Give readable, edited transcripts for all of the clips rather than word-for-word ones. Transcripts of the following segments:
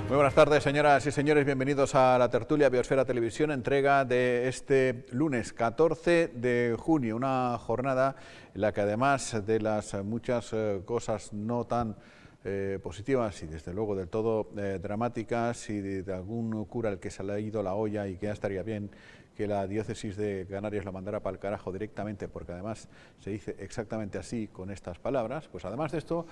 Muy buenas tardes, señoras y señores, bienvenidos a la tertulia Biosfera Televisión, entrega de este lunes 14 de junio, una jornada en la que además de las muchas cosas no tan positivas y desde luego del todo dramáticas y de algún cura al que se le ha ido la olla y que ya estaría bien que la diócesis de Canarias lo mandara para el carajo directamente, porque además se dice exactamente así con estas palabras, pues además de esto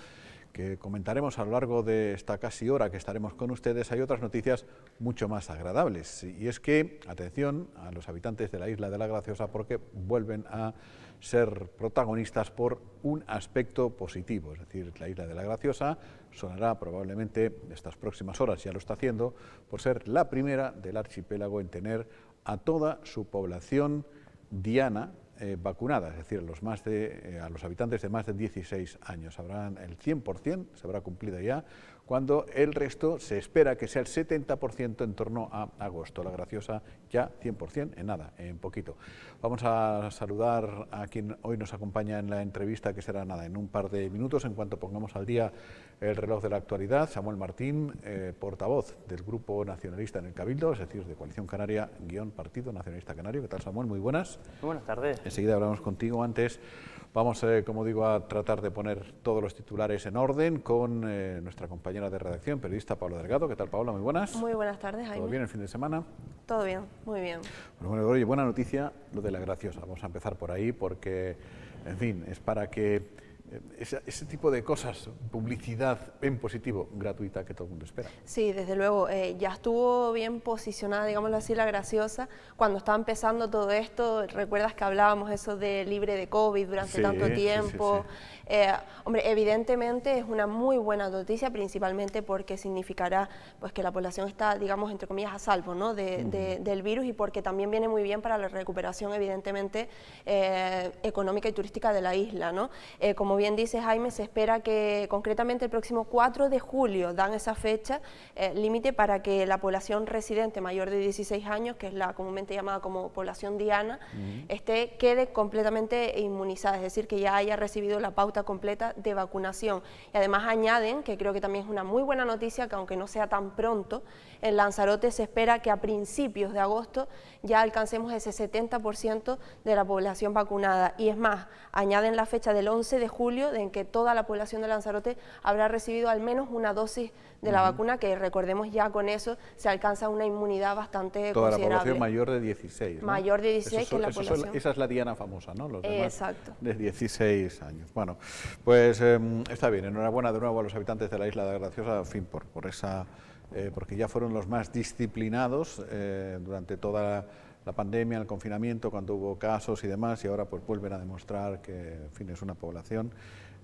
que comentaremos a lo largo de esta casi hora que estaremos con ustedes, hay otras noticias mucho más agradables. Y es que, atención a los habitantes de la isla de la Graciosa, porque vuelven a ser protagonistas por un aspecto positivo. Es decir, la isla de la Graciosa sonará probablemente estas próximas horas, ya lo está haciendo, por ser la primera del archipiélago en tener a toda su población diana vacunada, es decir, a los habitantes de más de 16 años. Habrán el 100%, se habrá cumplido ya, cuando el resto se espera que sea el 70% en torno a agosto. La Graciosa ya 100% en nada, en poquito. Vamos a saludar a quien hoy nos acompaña en la entrevista, que será nada, en un par de minutos, en cuanto pongamos al día el reloj de la actualidad. Samuel Martín, portavoz del Grupo Nacionalista en el Cabildo, es decir, de Coalición Canaria, Partido Nacionalista Canario. ¿Qué tal, Samuel? Muy buenas. Muy buenas tardes. Enseguida hablamos contigo. Antes vamos, como digo, a tratar de poner todos los titulares en orden con nuestra compañera de redacción, periodista Paula Delgado. ¿Qué tal, Paula? Muy buenas. Muy buenas tardes, Jaime. ¿Todo bien el fin de semana? Todo bien, muy bien. Bueno, oye, buena noticia lo de la Graciosa. Vamos a empezar por ahí porque, en fin, es para que ese tipo de cosas, publicidad en positivo, gratuita, que todo el mundo espera. Sí, desde luego, ya estuvo bien posicionada, digámoslo así, la Graciosa, cuando estaba empezando todo esto. Recuerdas que hablábamos eso de libre de COVID durante tanto tiempo. Sí. Hombre, evidentemente es una muy buena noticia, principalmente porque significará pues que la población está, digamos, entre comillas, a salvo, ¿no? del virus, y porque también viene muy bien para la recuperación, evidentemente, económica y turística de la isla, ¿no? Como bien dice Jaime, se espera que concretamente el próximo 4 de julio dan esa fecha límite para que la población residente mayor de 16 años, que es la comúnmente llamada como población diana, quede completamente inmunizada, es decir, que ya haya recibido la pauta completa de vacunación. Y además añaden, que creo que también es una muy buena noticia, que aunque no sea tan pronto, en Lanzarote se espera que a principios de agosto ya alcancemos ese 70% de la población vacunada. Y es más, añaden la fecha del 11 de julio, en que toda la población de Lanzarote habrá recibido al menos una dosis de la vacuna, que recordemos ya con eso se alcanza una inmunidad bastante toda considerable. Toda la población mayor de 16, ¿no? Mayor de 16, que es la población. Esa es la diana famosa, ¿no? Los demás Exacto. de 16 años. Bueno, pues está bien, enhorabuena de nuevo a los habitantes de la isla de Graciosa, en fin, por esa, porque ya fueron los más disciplinados durante toda la pandemia, el confinamiento, cuando hubo casos y demás, y ahora pues vuelven a demostrar que, en fin, es una población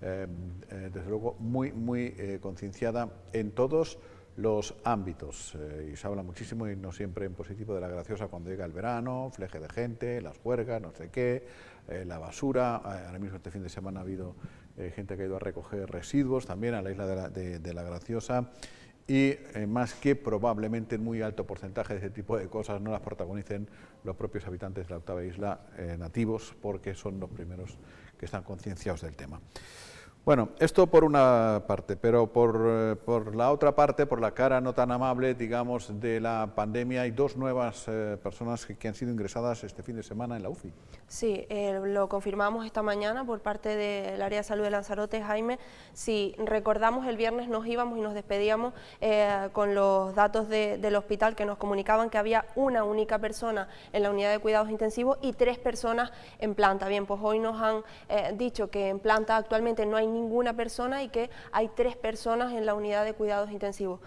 desde luego muy concienciada en todos los ámbitos, y se habla muchísimo y no siempre en positivo de la Graciosa cuando llega el verano, fleje de gente, las juergas, no sé qué, la basura. Ahora mismo este fin de semana ha habido gente que ha ido a recoger residuos también a la isla de la Graciosa, y más que probablemente en muy alto porcentaje de ese tipo de cosas no las protagonicen los propios habitantes de la octava isla nativos, porque son los primeros que están concienciados del tema. Bueno, esto por una parte, pero por la otra parte, por la cara no tan amable, digamos, de la pandemia, hay dos nuevas personas que han sido ingresadas este fin de semana en la UCI. Sí, lo confirmamos esta mañana por parte del área de salud de Lanzarote, Jaime. Si recordamos, el viernes nos íbamos y nos despedíamos con los datos del hospital que nos comunicaban que había una única persona en la unidad de cuidados intensivos y 3 personas en planta. Bien, pues hoy nos han dicho que en planta actualmente no hay ninguna persona y que hay 3 personas en la unidad de cuidados intensivos.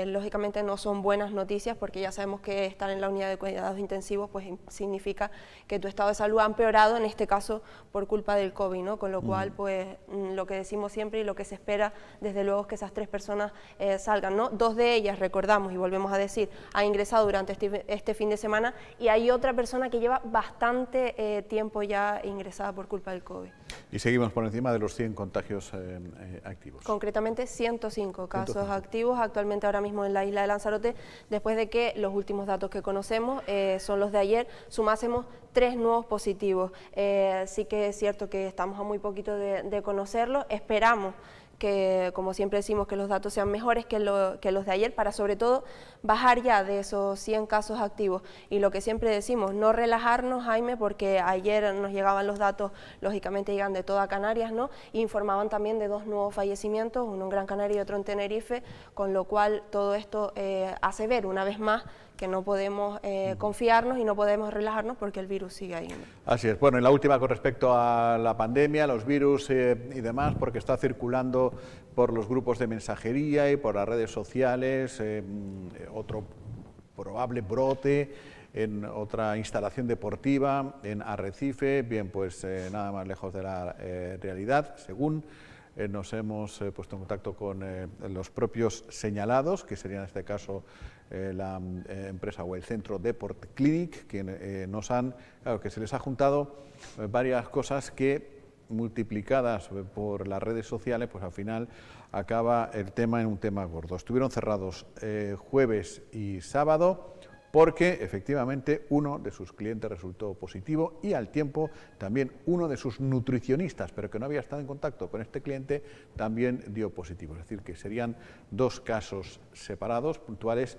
Lógicamente no son buenas noticias, porque ya sabemos que estar en la unidad de cuidados intensivos pues significa que tu estado de salud ha empeorado, en este caso por culpa del COVID, ¿no? Con lo cual pues lo que decimos siempre y lo que se espera desde luego es que esas 3 personas salgan, ¿no? 2 de ellas, recordamos y volvemos a decir, ha ingresado durante este fin de semana, y hay otra persona que lleva bastante tiempo ya ingresada por culpa del COVID. Y seguimos por encima de los 100 contagios activos. Concretamente 105 casos activos actualmente ahora mismo en la isla de Lanzarote, después de que los últimos datos que conocemos son los de ayer, sumásemos 3 nuevos positivos. Sí que es cierto que estamos a muy poquito de conocerlo, esperamos que, como siempre decimos, que los datos sean mejores que los de ayer, para sobre todo bajar ya de esos 100 casos activos. Y lo que siempre decimos, no relajarnos, Jaime, porque ayer nos llegaban los datos, lógicamente llegan de toda Canarias, ¿no? E informaban también de 2 nuevos fallecimientos, uno en Gran Canaria y otro en Tenerife, con lo cual todo esto hace ver una vez más que no podemos confiarnos y no podemos relajarnos porque el virus sigue ahí, ¿no? Así es. Bueno, y la última con respecto a la pandemia, los virus y demás, porque está circulando por los grupos de mensajería y por las redes sociales otro probable brote en otra instalación deportiva en Arrecife, bien, pues nada más lejos de la realidad, según nos hemos puesto en contacto con los propios señalados, que serían en este caso la empresa o el centro Deport Clinic, que nos han, claro, que se les ha juntado varias cosas que multiplicadas por las redes sociales, pues al final acaba el tema en un tema gordo. Estuvieron cerrados jueves y sábado, porque efectivamente uno de sus clientes resultó positivo y al tiempo también uno de sus nutricionistas, pero que no había estado en contacto con este cliente, también dio positivo. Es decir, que serían 2 casos separados, puntuales,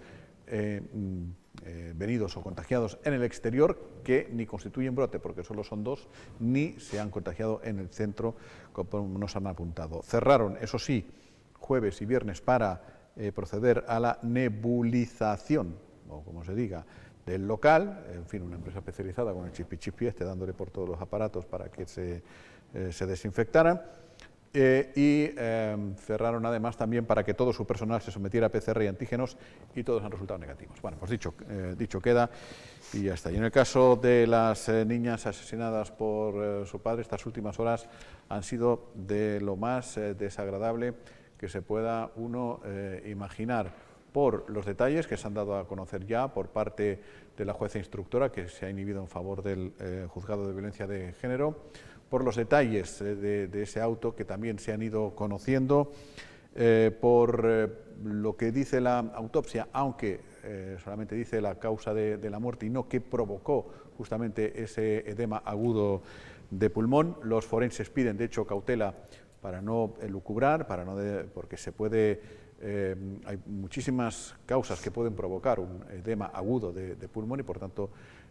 venidos o contagiados en el exterior, que ni constituyen brote, porque solo son 2, ni se han contagiado en el centro, como nos han apuntado. Cerraron, eso sí, jueves y viernes para proceder a la nebulización, o como se diga, del local, en fin, una empresa especializada con el chipi dándole por todos los aparatos para que se desinfectaran, y cerraron además también para que todo su personal se sometiera a PCR y antígenos, y todos han resultado negativos. Bueno, pues dicho queda, y ya está. Y en el caso de las niñas asesinadas por su padre, estas últimas horas han sido de lo más desagradable que se pueda uno imaginar, por los detalles que se han dado a conocer ya por parte de la jueza instructora, que se ha inhibido en favor del juzgado de violencia de género, por los detalles de ese auto que también se han ido conociendo, por lo que dice la autopsia, aunque solamente dice la causa de la muerte y no qué provocó justamente ese edema agudo de pulmón. Los forenses piden, de hecho, cautela para no elucubrar, porque se puede... hay muchísimas causas que pueden provocar un edema agudo de pulmón y por tanto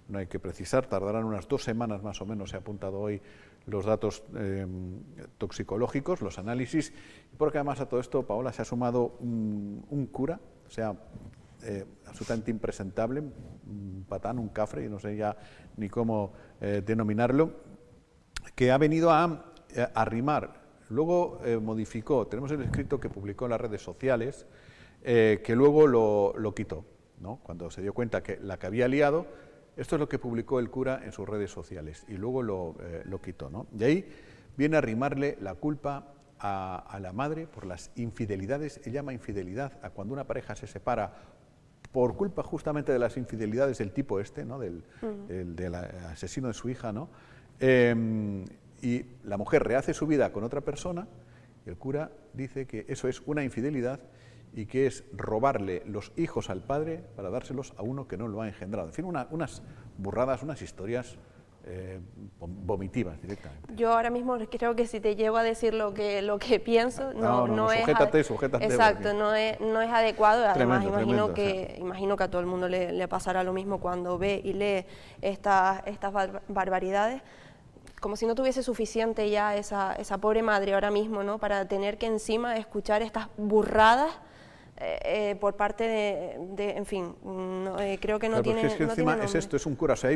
no hay que precisar, tardarán unas 2 semanas más o menos, se ha apuntado hoy los datos toxicológicos, los análisis, porque además a todo esto, Paola, se ha sumado un cura, o sea, absolutamente impresentable, un patán, un cafre, y no sé ya ni cómo denominarlo, que ha venido a arrimar. Luego modificó, tenemos el escrito que publicó en las redes sociales, que luego lo quitó, ¿no? Cuando se dio cuenta que la que había liado, esto es lo que publicó el cura en sus redes sociales, y luego lo quitó, ¿no? Y ahí viene a arrimarle la culpa a la madre por las infidelidades. Él llama infidelidad a cuando una pareja se separa por culpa justamente de las infidelidades del tipo este, ¿no? del asesino de su hija, ¿no? Y la mujer rehace su vida con otra persona, y el cura dice que eso es una infidelidad y que es robarle los hijos al padre para dárselos a uno que no lo ha engendrado. En fin, unas burradas, unas historias vomitivas directamente. Yo ahora mismo creo que si te llego a decir lo que pienso, no es... Sujétate. Exacto, no es adecuado. Además, Tremendo, imagino que a todo el mundo le pasará lo mismo cuando ve y lee estas barbaridades. Como si no tuviese suficiente ya esa pobre madre ahora mismo, ¿no? Para tener que encima escuchar estas burradas por parte en fin, creo que no tiene... Es que encima es esto, es un cura. O sea,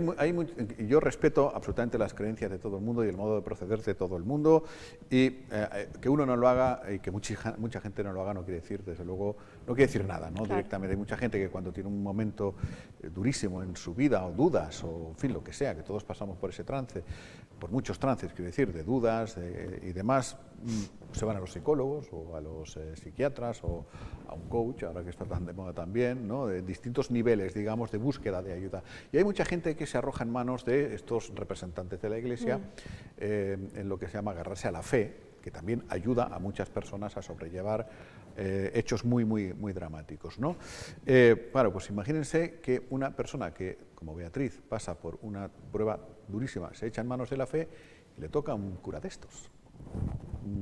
yo respeto absolutamente las creencias de todo el mundo y el modo de proceder de todo el mundo, y que uno no lo haga y que mucha gente no lo haga no quiere decir, desde luego, no quiere decir nada, ¿no? Claro. Directamente. Hay mucha gente que cuando tiene un momento durísimo en su vida, o dudas, o en fin, lo que sea, que todos pasamos por ese trance, por muchos trances, quiero decir, de dudas y demás, se van a los psicólogos o a los psiquiatras o a un coach, ahora que está tan de moda también, ¿no? De distintos niveles, digamos, de búsqueda de ayuda. Y hay mucha gente que se arroja en manos de estos representantes de la Iglesia en lo que se llama agarrarse a la fe, que también ayuda a muchas personas a sobrellevar hechos muy dramáticos, ¿no? Claro, pues imagínense que una persona que, como Beatriz, pasa por una prueba durísima, se echa en manos de la fe y le toca un cura de estos.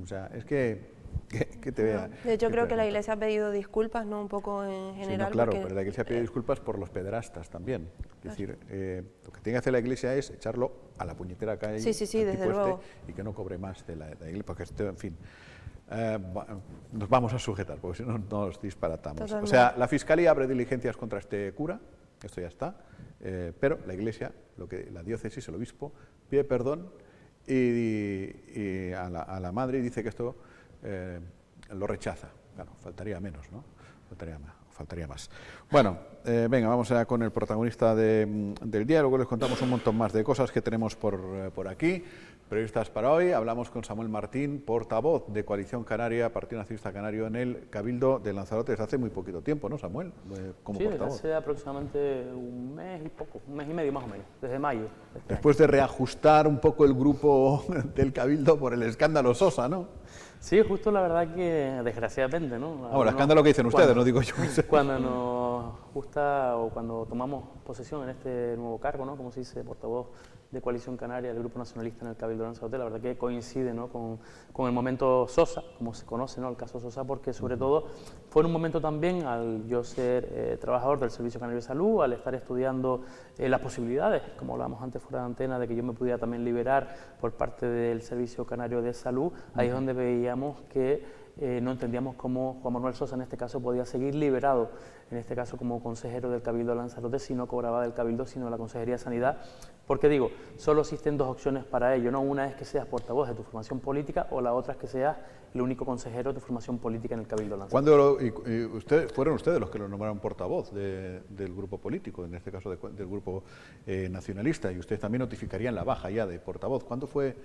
O sea, es que que te vea. De hecho, creo que la Iglesia ha pedido disculpas, ¿no? Un poco en general. Sí, no, claro, porque, pero la Iglesia pide disculpas por los pederastas también. Es decir, lo que tiene que hacer la Iglesia es echarlo a la puñetera calle desde luego. Y que no cobre más de la Iglesia, porque esto, en fin, nos vamos a sujetar, porque si no nos disparatamos. Totalmente. O sea, la Fiscalía abre diligencias contra este cura, esto ya está, pero la Iglesia, la diócesis, el obispo, pide perdón y a la madre y dice que esto lo rechaza. Claro, faltaría menos, ¿no? Faltaría más. Bueno, venga, vamos allá con el protagonista del día. Luego les contamos un montón más de cosas que tenemos por aquí. Periodistas para hoy. Hablamos con Samuel Martín, portavoz de Coalición Canaria, Partido Nacionalista Canario, en el Cabildo de Lanzarote desde hace muy poquito tiempo, ¿no, Samuel? Como sí, portavoz. desde hace aproximadamente un mes y medio más o menos, desde mayo. Después de reajustar un poco el grupo del Cabildo por el escándalo Sosa, ¿no? Sí, justo la verdad que desgraciadamente, ¿no? Bueno, el escándalo que dicen ustedes, no digo yo. Cuando nos gusta o cuando tomamos posesión en este nuevo cargo, ¿no? Como se dice, portavoz de Coalición Canaria del Grupo Nacionalista en el Cabildo de Lanzarote, la verdad que coincide, ¿no? con el momento Sosa, como se conoce, ¿no? El caso Sosa, porque sobre todo fue en un momento también, al yo ser trabajador del Servicio Canario de Salud, al estar estudiando las posibilidades, como hablábamos antes fuera de antena, de que yo me pudiera también liberar por parte del Servicio Canario de Salud, ahí es donde veíamos que no entendíamos cómo Juan Manuel Sosa en este caso podía seguir liberado, en este caso como consejero del Cabildo de Lanzarote, si no cobraba del Cabildo, sino de la Consejería de Sanidad, porque digo, solo existen dos opciones para ello, ¿no? Una es que seas portavoz de tu formación política o la otra es que seas el único consejero de tu formación política en el Cabildo de Lanzarote. ¿Fueron ustedes los que lo nombraron portavoz del grupo político, en este caso del grupo nacionalista, y ustedes también notificarían la baja ya de portavoz? ¿Cuándo fue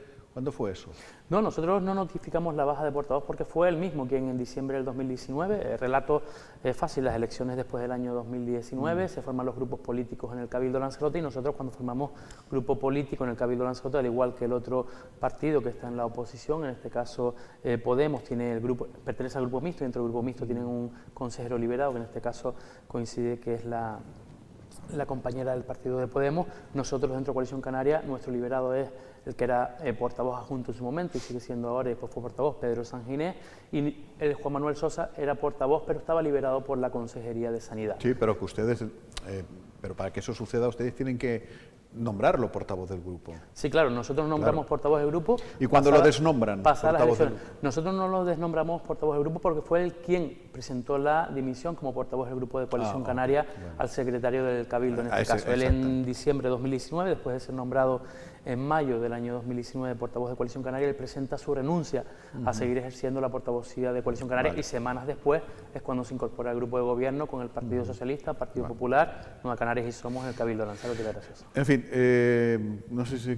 eso? No, nosotros no notificamos la baja de portavoz porque fue él mismo quien en diciembre del 2019, relato fácil, las elecciones después del año 2019, se forman los grupos políticos en el Cabildo de Lanzarote y nosotros cuando formamos grupo político en el Cabildo de Lanzarote, al igual que el otro partido que está en la oposición, en este caso Podemos, pertenece al grupo mixto y dentro del grupo mixto tienen un consejero liberado, que en este caso coincide que es la compañera del partido de Podemos. Nosotros dentro de Coalición Canaria, nuestro liberado es el que era portavoz adjunto en su momento y sigue siendo ahora, y después fue portavoz, Pedro Sanginés, y el Juan Manuel Sosa era portavoz, pero estaba liberado por la Consejería de Sanidad. Sí, pero que ustedes, pero para que eso suceda, ustedes tienen que nombrarlo portavoz del grupo. Sí, claro, nosotros nombramos portavoz del grupo. ¿Y cuando lo desnombran? Nosotros no lo desnombramos portavoz del grupo porque fue él quien presentó la dimisión como portavoz del grupo de Coalición Canaria al secretario del Cabildo en este caso. Él en diciembre de 2019, después de ser nombrado en mayo del año 2019 portavoz de Coalición Canaria, él presenta su renuncia a seguir ejerciendo la portavocía de Coalición Canaria y semanas después es cuando se incorpora al grupo de gobierno con el Partido Socialista, Partido Popular, Nueva Canarias y Somos en el Cabildo de Lanzarote. Gracias. En fin, no sé si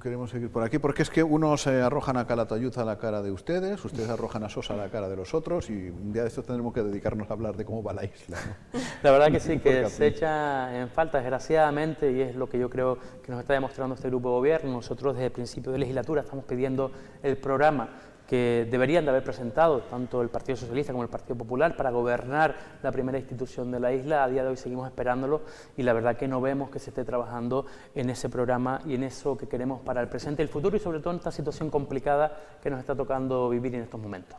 queremos seguir por aquí, porque es que unos arrojan a Calatayud a la cara de ustedes arrojan a Sosa a la cara de los otros, y un día de estos tendremos que dedicarnos a hablar de cómo va la isla, ¿no? La verdad que sí, que se echa en falta, desgraciadamente, y es lo que yo creo que nos está demostrando este grupo de gobierno. Nosotros desde el principio de legislatura estamos pidiendo el programa que deberían de haber presentado tanto el Partido Socialista como el Partido Popular para gobernar la primera institución de la isla. A día de hoy seguimos esperándolo y la verdad que no vemos que se esté trabajando en ese programa y en eso que queremos para el presente y el futuro, y sobre todo en esta situación complicada que nos está tocando vivir en estos momentos.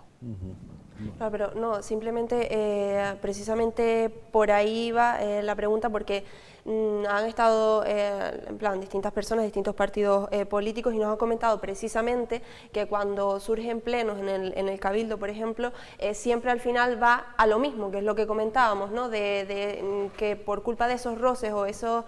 No, pero no, simplemente precisamente por ahí va la pregunta, porque han estado en plan distintas personas, distintos partidos políticos, y nos han comentado precisamente que cuando surgen plenos en el Cabildo, por ejemplo, siempre al final va a lo mismo, que es lo que comentábamos, ¿no? Que por culpa de esos roces o esos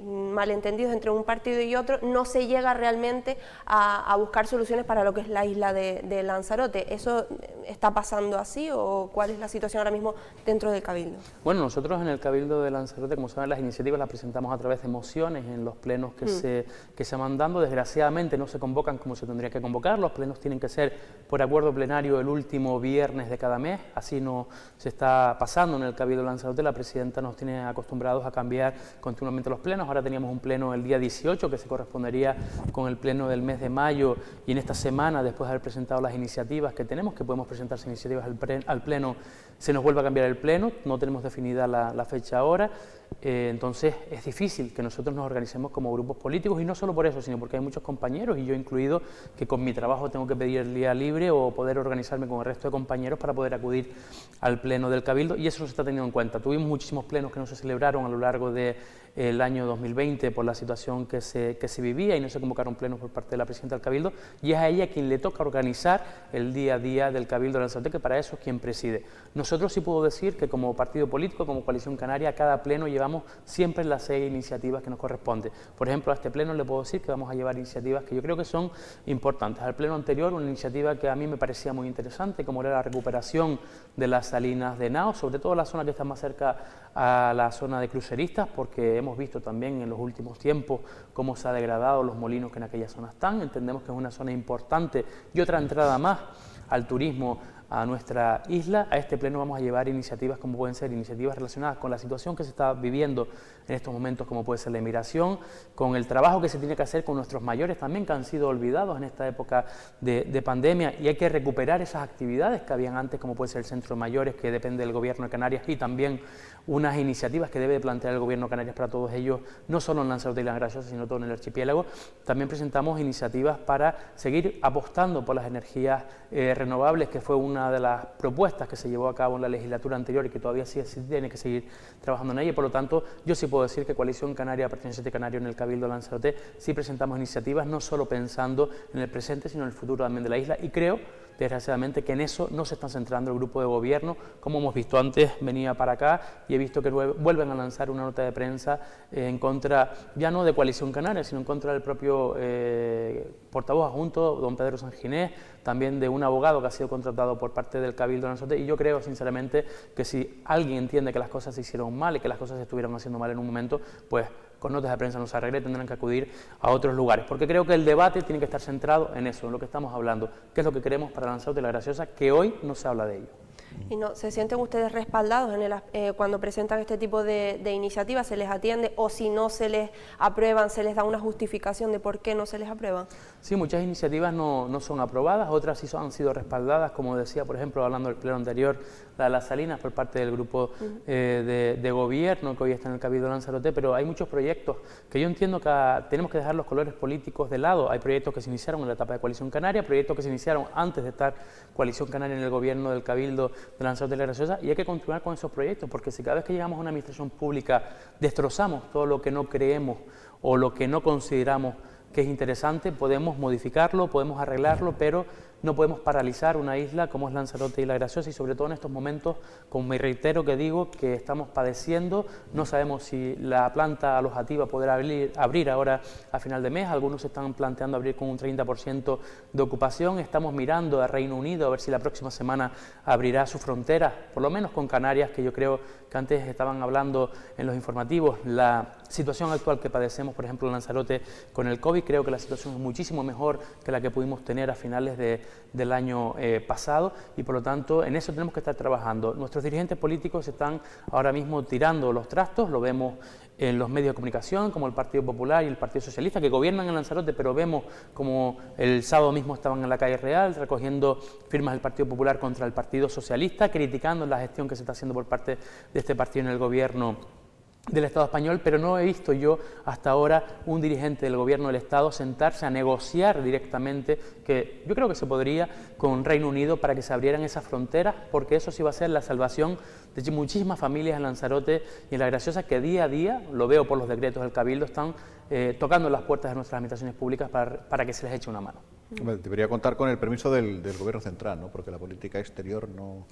malentendidos entre un partido y otro, no se llega realmente a buscar soluciones para lo que es la isla de Lanzarote. ¿Eso está pasando así o cuál es la situación ahora mismo dentro del Cabildo? Bueno, nosotros en el Cabildo de Lanzarote, como saben, las iniciativas las presentamos a través de mociones en los plenos que se van dando. Desgraciadamente no se convocan como se tendría que convocar. Los plenos tienen que ser por acuerdo plenario el último viernes de cada mes. Así no se está pasando en el Cabildo de Lanzarote. La presidenta nos tiene acostumbrados a cambiar continuamente los plenos. Ahora teníamos un pleno el día 18 que se correspondería con el pleno del mes de mayo, y en esta semana, después de haber presentado las iniciativas que tenemos, que podemos presentarse iniciativas al pleno se nos vuelve a cambiar el pleno, no tenemos definida la fecha ahora. Entonces es difícil que nosotros nos organicemos como grupos políticos, y no solo por eso, sino porque hay muchos compañeros, y yo incluido, que con mi trabajo tengo que pedir el día libre o poder organizarme con el resto de compañeros para poder acudir al pleno del Cabildo, y eso no se está teniendo en cuenta. Tuvimos muchísimos plenos que no se celebraron a lo largo del año 2020 por la situación que se vivía, y no se convocaron plenos por parte de la presidenta del Cabildo, y es a ella quien le toca organizar el día a día del Cabildo de Lanzarote, que para eso es quien preside. Nosotros sí puedo decir que como partido político, como Coalición Canaria, a cada pleno llevamos siempre las 6 iniciativas que nos corresponden. Por ejemplo, a este pleno le puedo decir que vamos a llevar iniciativas que yo creo que son importantes. Al pleno anterior, una iniciativa que a mí me parecía muy interesante, como era la recuperación de las salinas de Nao, sobre todo la zona que está más cerca a la zona de cruceristas, porque hemos visto también en los últimos tiempos cómo se han degradado los molinos que en aquella zona están. Entendemos que es una zona importante y otra entrada más al turismo a nuestra isla. A este pleno vamos a llevar iniciativas como pueden ser iniciativas relacionadas con la situación que se está viviendo en estos momentos, como puede ser la inmigración, con el trabajo que se tiene que hacer con nuestros mayores también, que han sido olvidados en esta época de pandemia, y hay que recuperar esas actividades que habían antes, como puede ser el Centro de Mayores, que depende del Gobierno de Canarias, y también unas iniciativas que debe plantear el Gobierno de Canarias para todos ellos, no solo en Lanzarote y Las Graciosas, sino todo en el archipiélago. También presentamos iniciativas para seguir apostando por las energías renovables, que fue una de las propuestas que se llevó a cabo en la legislatura anterior y que todavía sí tiene que seguir trabajando en ella. Por lo tanto, yo sí puedo decir que Coalición Canaria, Perteneciente Canario en el Cabildo de Lanzarote, sí presentamos iniciativas no solo pensando en el presente, sino en el futuro también de la isla, y creo, desgraciadamente, que en eso no se está centrando el grupo de gobierno. Como hemos visto antes, venía para acá y he visto que vuelven a lanzar una nota de prensa en contra, ya no de Coalición Canaria, sino en contra del propio portavoz adjunto, don Pedro Sanginés, también de un abogado que ha sido contratado por parte del Cabildo de Lanzarote, y yo creo sinceramente que si alguien entiende que las cosas se hicieron mal y que las cosas se estuvieron haciendo mal en un momento, pues con notas de prensa no se arregle, tendrán que acudir a otros lugares, porque creo que el debate tiene que estar centrado en eso, en lo que estamos hablando, qué es lo que queremos para Lanzarote y Las Graciosas, que hoy no se habla de ello. ¿Y no se sienten ustedes respaldados cuando presentan este tipo de iniciativas? ¿Se les atiende, o si no se les aprueban, se les da una justificación de por qué no se les aprueban? Sí, muchas iniciativas no son aprobadas, otras sí han sido respaldadas, como decía, por ejemplo, hablando del pleno anterior, la de las salinas por parte del grupo de gobierno que hoy está en el Cabildo de Lanzarote, pero hay muchos proyectos que yo entiendo que tenemos que dejar los colores políticos de lado. Hay proyectos que se iniciaron en la etapa de Coalición Canaria, proyectos que se iniciaron antes de estar Coalición Canaria en el gobierno del Cabildo de Lanzarote y Las Graciosas, y hay que continuar con esos proyectos, porque si cada vez que llegamos a una administración pública destrozamos todo lo que no creemos o lo que no consideramos que es interesante, podemos modificarlo, podemos arreglarlo, pero no podemos paralizar una isla como es Lanzarote y Las Graciosas, y sobre todo en estos momentos, como me reitero que digo, que estamos padeciendo. No sabemos si la planta alojativa podrá abrir ahora a final de mes. Algunos se están planteando abrir con un 30% de ocupación. Estamos mirando a Reino Unido a ver si la próxima semana abrirá su frontera, por lo menos con Canarias, que yo creo que antes estaban hablando en los informativos. La situación actual que padecemos, por ejemplo, en Lanzarote con el COVID, creo que la situación es muchísimo mejor que la que pudimos tener a finales del año pasado, y por lo tanto en eso tenemos que estar trabajando. Nuestros dirigentes políticos están ahora mismo tirando los trastos, lo vemos en los medios de comunicación como el Partido Popular y el Partido Socialista, que gobiernan en Lanzarote, pero vemos como el sábado mismo estaban en la calle Real recogiendo firmas del Partido Popular contra el Partido Socialista, criticando la gestión que se está haciendo por parte de este partido en el gobierno del Estado español, pero no he visto yo hasta ahora un dirigente del gobierno del Estado sentarse a negociar directamente, que yo creo que se podría, con Reino Unido para que se abrieran esas fronteras, porque eso sí va a ser la salvación de muchísimas familias en Lanzarote y en Las Graciosas, que día a día, lo veo por los decretos del Cabildo, están tocando las puertas de nuestras administraciones públicas para que se les eche una mano. Debería contar con el permiso del Gobierno central, ¿no? Porque la política exterior no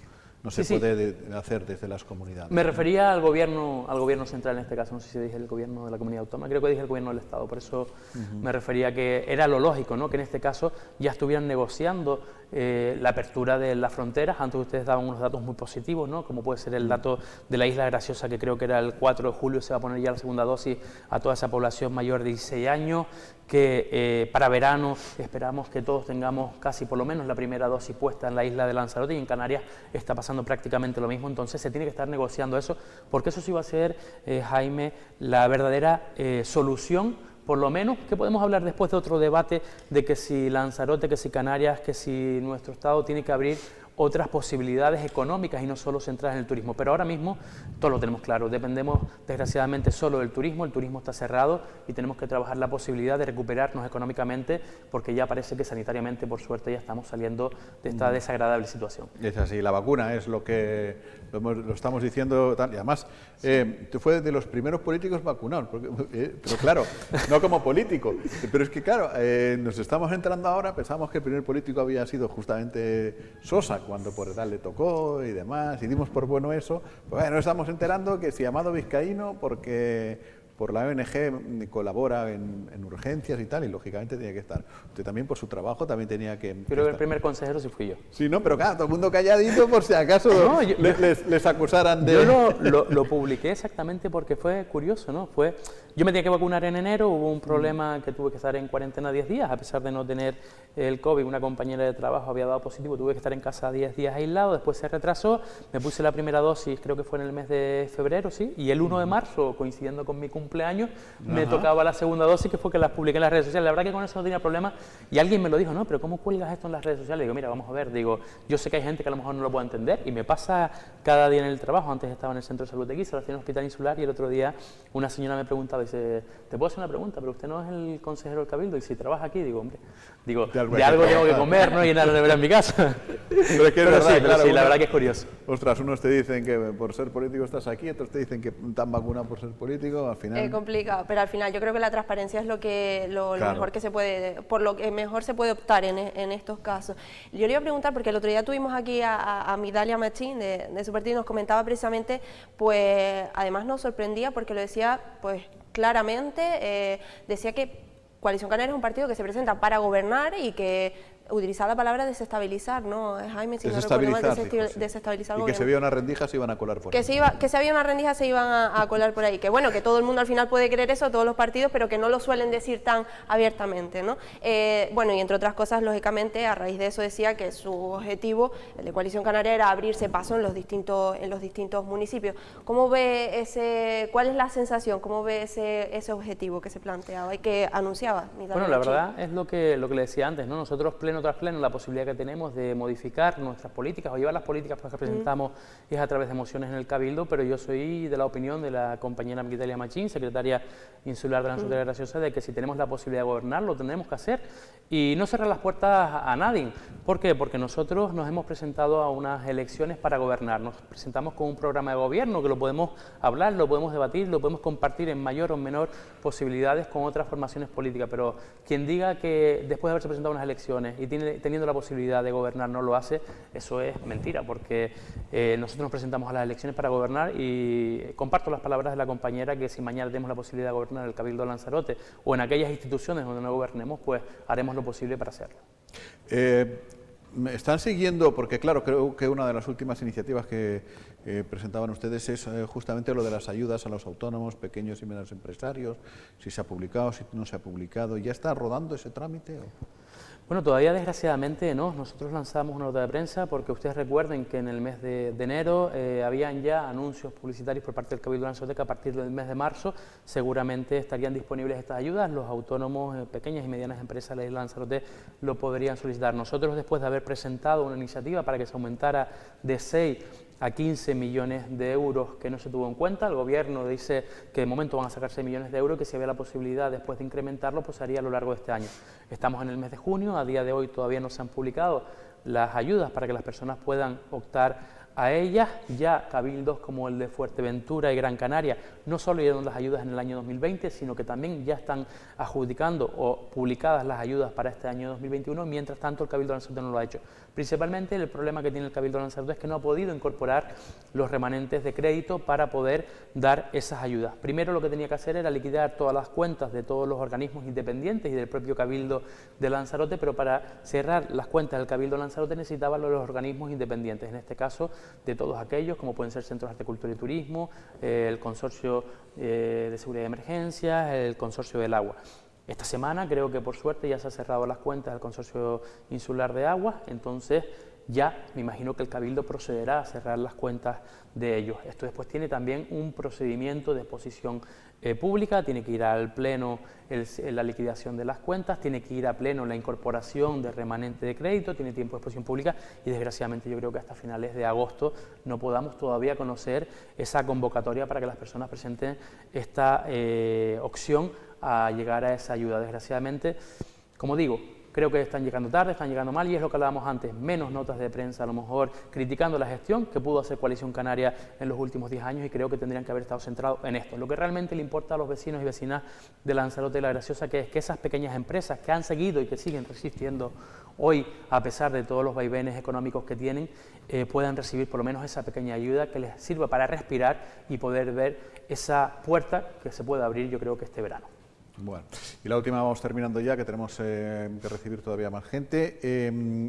se puede hacer desde las comunidades. Me refería al gobierno central en este caso, no sé si dije el gobierno de la comunidad autónoma, creo que dije el gobierno del Estado, por eso me refería que era lo lógico, ¿no? Que en este caso ya estuvieran negociando la apertura de las fronteras. Antes ustedes daban unos datos muy positivos, ¿no? Como puede ser el dato de la Isla Graciosa, que creo que era el 4 de julio, se va a poner ya la segunda dosis a toda esa población mayor de 16 años, que para verano esperamos que todos tengamos casi por lo menos la primera dosis puesta en la isla de Lanzarote, y en Canarias está pasando prácticamente lo mismo. Entonces se tiene que estar negociando eso, porque eso sí va a ser, Jaime, la verdadera solución. Por lo menos, que podemos hablar después de otro debate de que si Lanzarote, que si Canarias, que si nuestro Estado tiene que abrir otras posibilidades económicas y no solo centradas en el turismo. Pero ahora mismo todo lo tenemos claro, dependemos desgraciadamente solo del turismo, el turismo está cerrado y tenemos que trabajar la posibilidad de recuperarnos económicamente porque ya parece que sanitariamente, por suerte, ya estamos saliendo de esta desagradable situación. Es así, la vacuna es lo que lo estamos diciendo, y además tú fue de los primeros políticos vacunados, pero claro, no como político, pero es que claro, nos estamos enterando ahora, pensamos que el primer político había sido justamente Sosa, cuando por edad le tocó y demás, y dimos por bueno eso, pues bueno, nos estamos enterando que si Amado Vizcaíno, porque por la ONG colabora en urgencias y tal, y lógicamente tenía que estar. Usted también por su trabajo también tenía que Creo que el primer consejero sí fui yo. Sí, no, pero claro, todo el mundo calladito por si acaso no, les acusaran de... Yo lo publiqué exactamente porque fue curioso, ¿no? Yo me tenía que vacunar en enero, hubo un problema que tuve que estar en cuarentena 10 días, a pesar de no tener el COVID, una compañera de trabajo había dado positivo, tuve que estar en casa 10 días aislado, después se retrasó, me puse la primera dosis, creo que fue en el mes de febrero, sí, y el 1 de marzo, coincidiendo con mi cumpleaños, me tocaba la segunda dosis, que fue que las publiqué en las redes sociales. La verdad que con eso no tenía problema, y alguien me lo dijo, no, pero ¿cómo cuelgas esto en las redes sociales? Digo, mira, vamos a ver, digo, yo sé que hay gente que a lo mejor no lo puede entender, y me pasa cada día en el trabajo. Antes estaba en el centro de salud de Guisa, ahora estoy en el hospital insular, y el otro día una señora me preguntaba, dice, ¿te puedo hacer una pregunta? Pero usted no es el consejero del Cabildo, y si trabaja aquí, digo, hombre, digo, de algo tengo que comer, ¿no? Y llenar la nevera en mi casa. Pero es que es verdad, sí, claro, sí, la verdad que es curioso. Ostras, unos te dicen que por ser político estás aquí, otros te dicen que están vacunados por ser político, al final... Es complicado, pero al final yo creo que la transparencia es lo mejor que se puede, por lo que mejor se puede optar en estos casos. Yo le iba a preguntar, porque el otro día tuvimos aquí a Midalia Machín de su partido, nos comentaba precisamente, pues además nos sorprendía porque lo decía pues claramente, decía que Coalición Canaria es un partido que se presenta para gobernar y que utilizaba la palabra desestabilizar, ¿no? Jaime, si no recuerdo mal, desestabilizar. Y que se veía una rendija, se iban a colar por ahí. Que se había una rendija, se iban a colar por ahí. Que bueno, que todo el mundo al final puede creer eso, todos los partidos, pero que no lo suelen decir tan abiertamente, ¿no? Bueno, y entre otras cosas, lógicamente, a raíz de eso decía que su objetivo, el de Coalición Canaria, era abrirse paso en los distintos municipios. ¿Cómo ve cuál es la sensación, cómo ve ese objetivo que se planteaba y que anunciaba? Bueno, la verdad es lo que le decía antes, ¿no? Nosotros pleno tras pleno la posibilidad que tenemos de modificar nuestras políticas o llevar las políticas que presentamos es a través de mociones en el Cabildo, pero yo soy de la opinión de la compañera Midalia Machín, secretaria insular de la Anzoátegui Graciosa, de que si tenemos la posibilidad de gobernar lo tendremos que hacer y no cerrar las puertas a nadie. ¿Por qué? Porque nosotros nos hemos presentado a unas elecciones para gobernar, nos presentamos con un programa de gobierno que lo podemos hablar, lo podemos debatir, lo podemos compartir en mayor o menor posibilidades con otras formaciones políticas, pero quien diga que después de haberse presentado a unas elecciones y teniendo la posibilidad de gobernar no lo hace, eso es mentira, porque nosotros nos presentamos a las elecciones para gobernar y comparto las palabras de la compañera que si mañana tenemos la posibilidad de gobernar en el Cabildo de Lanzarote o en aquellas instituciones donde no gobernemos, pues haremos lo posible para hacerlo. ¿Me están siguiendo? Porque claro, creo que una de las últimas iniciativas que presentaban ustedes es justamente lo de las ayudas a los autónomos, pequeños y medianos empresarios, si se ha publicado, si no se ha publicado. ¿Ya está rodando ese trámite? Bueno, todavía desgraciadamente no. Nosotros lanzamos una nota de prensa porque ustedes recuerden que en el mes de enero habían ya anuncios publicitarios por parte del Cabildo de Lanzarote que a partir del mes de marzo seguramente estarían disponibles estas ayudas. Los autónomos, pequeñas y medianas empresas de Lanzarote lo podrían solicitar. Nosotros, después de haber presentado una iniciativa para que se aumentara de 6 a 15 millones de euros que no se tuvo en cuenta, el gobierno dice que de momento van a sacar 6 millones de euros y que si había la posibilidad después de incrementarlo, pues se haría a lo largo de este año. Estamos en el mes de junio, a día de hoy todavía no se han publicado las ayudas para que las personas puedan optar a ellas. Ya cabildos como el de Fuerteventura y Gran Canaria no solo dieron las ayudas en el año 2020, sino que también ya están adjudicando o publicadas las ayudas para este año 2021, mientras tanto el Cabildo de Lanzarote no lo ha hecho. Principalmente el problema que tiene el Cabildo de Lanzarote es que no ha podido incorporar los remanentes de crédito para poder dar esas ayudas. Primero lo que tenía que hacer era liquidar todas las cuentas de todos los organismos independientes y del propio Cabildo de Lanzarote, pero para cerrar las cuentas del Cabildo de Lanzarote necesitaba los organismos independientes, en este caso de todos aquellos, como pueden ser Centros de Arte, Cultura y Turismo, el Consorcio de Seguridad y Emergencias, el Consorcio del Agua. Esta semana creo que por suerte ya se han cerrado las cuentas del Consorcio Insular de Aguas, entonces ya me imagino que el Cabildo procederá a cerrar las cuentas de ellos. Esto después tiene también un procedimiento de exposición pública, tiene que ir al Pleno la liquidación de las cuentas, tiene que ir a Pleno la incorporación de remanente de crédito, tiene tiempo de exposición pública y desgraciadamente yo creo que hasta finales de agosto no podamos todavía conocer esa convocatoria para que las personas presenten esta opción a llegar a esa ayuda. Desgraciadamente, como digo, creo que están llegando tarde, están llegando mal y es lo que hablábamos antes, menos notas de prensa a lo mejor criticando la gestión que pudo hacer Coalición Canaria en los últimos 10 años y creo que tendrían que haber estado centrados en esto. Lo que realmente le importa a los vecinos y vecinas de Lanzarote y La Graciosa que es que esas pequeñas empresas que han seguido y que siguen resistiendo hoy, a pesar de todos los vaivenes económicos que tienen, puedan recibir por lo menos esa pequeña ayuda que les sirva para respirar y poder ver esa puerta que se puede abrir yo creo que este verano. Bueno, y la última, vamos terminando ya, que tenemos que recibir todavía más gente.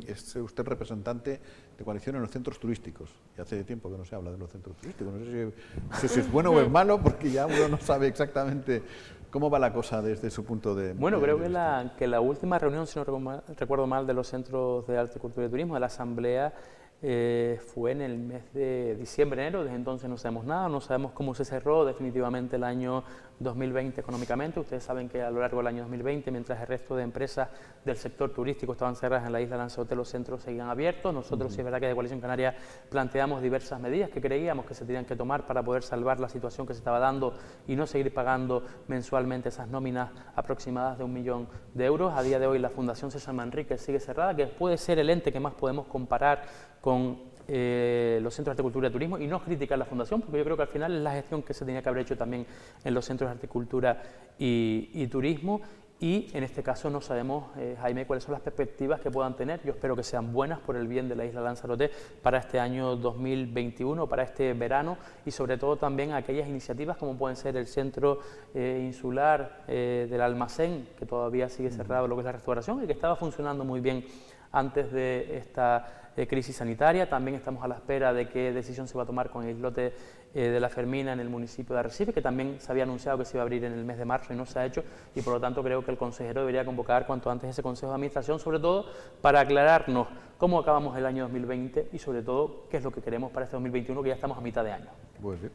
Es usted representante de coalición en los centros turísticos. Y hace tiempo que no se habla de los centros turísticos. No sé si es bueno o es malo, porque ya uno no sabe exactamente cómo va la cosa desde su punto de vista. Bueno, creo que la última reunión, si no recuerdo mal, de los centros de arte, cultura y turismo, de la asamblea, fue en el mes de diciembre, enero. Desde entonces no sabemos nada, no sabemos cómo se cerró definitivamente el año 2020 económicamente. Ustedes saben que a lo largo del año 2020, mientras el resto de empresas del sector turístico estaban cerradas en la isla de Lanzarote, los centros seguían abiertos. Nosotros, sí es verdad que de Coalición Canaria planteamos diversas medidas que creíamos que se tenían que tomar para poder salvar la situación que se estaba dando y no seguir pagando mensualmente esas nóminas aproximadas de 1 millón de euros. A día de hoy la Fundación César Manrique sigue cerrada, que puede ser el ente que más podemos comparar con los centros de arte, cultura y turismo, y no criticar la Fundación, porque yo creo que al final es la gestión que se tenía que haber hecho también en los centros de arte, cultura y turismo, y en este caso no sabemos, Jaime, cuáles son las perspectivas que puedan tener. Yo espero que sean buenas por el bien de la isla de Lanzarote para este año 2021, para este verano, y sobre todo también aquellas iniciativas como pueden ser el centro insular del Almacén, que todavía sigue cerrado, lo que es la restauración, y que estaba funcionando muy bien antes de esta crisis sanitaria. También estamos a la espera de qué decisión se va a tomar con el islote de La Fermina en el municipio de Arrecife, que también se había anunciado que se iba a abrir en el mes de marzo y no se ha hecho, y por lo tanto creo que el consejero debería convocar cuanto antes ese consejo de administración, sobre todo para aclararnos cómo acabamos el año 2020 y sobre todo qué es lo que queremos para este 2021, que ya estamos a mitad de año. Muy bien.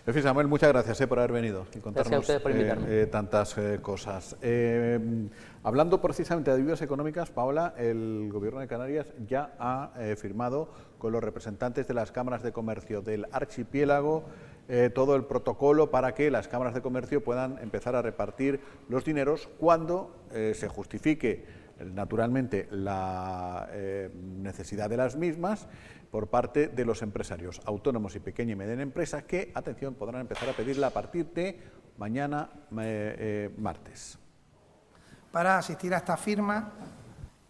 En fin, Samuel, muchas gracias por haber venido y contarnos gracias a ustedes por invitarme. Tantas cosas. Hablando precisamente de ayudas económicas, Paola, el Gobierno de Canarias ya ha firmado con los representantes de las cámaras de comercio del archipiélago todo el protocolo para que las cámaras de comercio puedan empezar a repartir los dineros cuando se justifique naturalmente la necesidad de las mismas por parte de los empresarios autónomos y pequeña y mediana empresa que, atención, podrán empezar a pedirla a partir de mañana martes. Para asistir a esta firma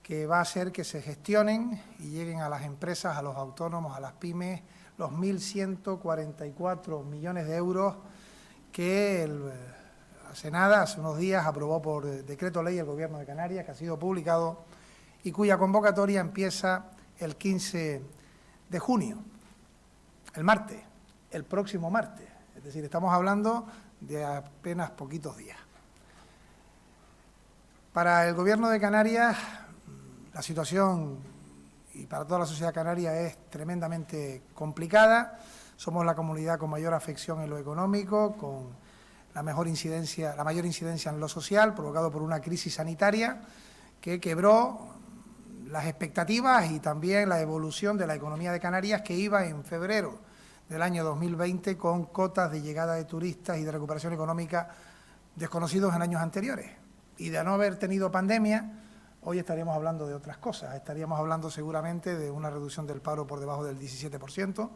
que va a hacer que se gestionen y lleguen a las empresas, a los autónomos, a las pymes, los 1.144 millones de euros que hace nada, hace unos días, aprobó por decreto ley el Gobierno de Canarias, que ha sido publicado y cuya convocatoria empieza el 15 de junio, el martes, el próximo martes. Es decir, estamos hablando de apenas poquitos días. Para el Gobierno de Canarias, la situación, y para toda la sociedad canaria, es tremendamente complicada. Somos la comunidad con mayor afección en lo económico, con la mayor incidencia en lo social, provocado por una crisis sanitaria que quebró las expectativas y también la evolución de la economía de Canarias, que iba en febrero del año 2020 con cotas de llegada de turistas y de recuperación económica desconocidos en años anteriores. Y de no haber tenido pandemia, hoy estaríamos hablando de otras cosas. Estaríamos hablando seguramente de una reducción del paro por debajo del 17%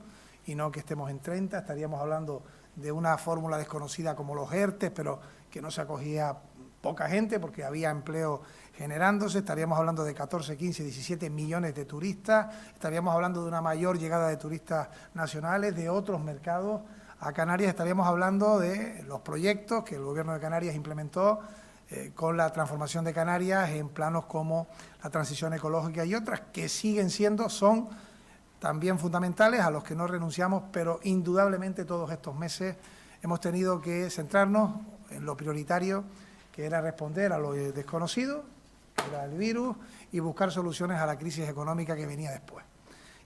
y no que estemos en 30%. Estaríamos hablando de una fórmula desconocida como los ERTE, pero que no se acogía poca gente porque había empleo generándose. Estaríamos hablando de 14, 15, 17 millones de turistas. Estaríamos hablando de una mayor llegada de turistas nacionales de otros mercados a Canarias. Estaríamos hablando de los proyectos que el Gobierno de Canarias implementó con la transformación de Canarias en planos como la transición ecológica y otras que son también fundamentales, a los que no renunciamos, pero indudablemente todos estos meses hemos tenido que centrarnos en lo prioritario, que era responder a lo desconocido, que era el virus, y buscar soluciones a la crisis económica que venía después.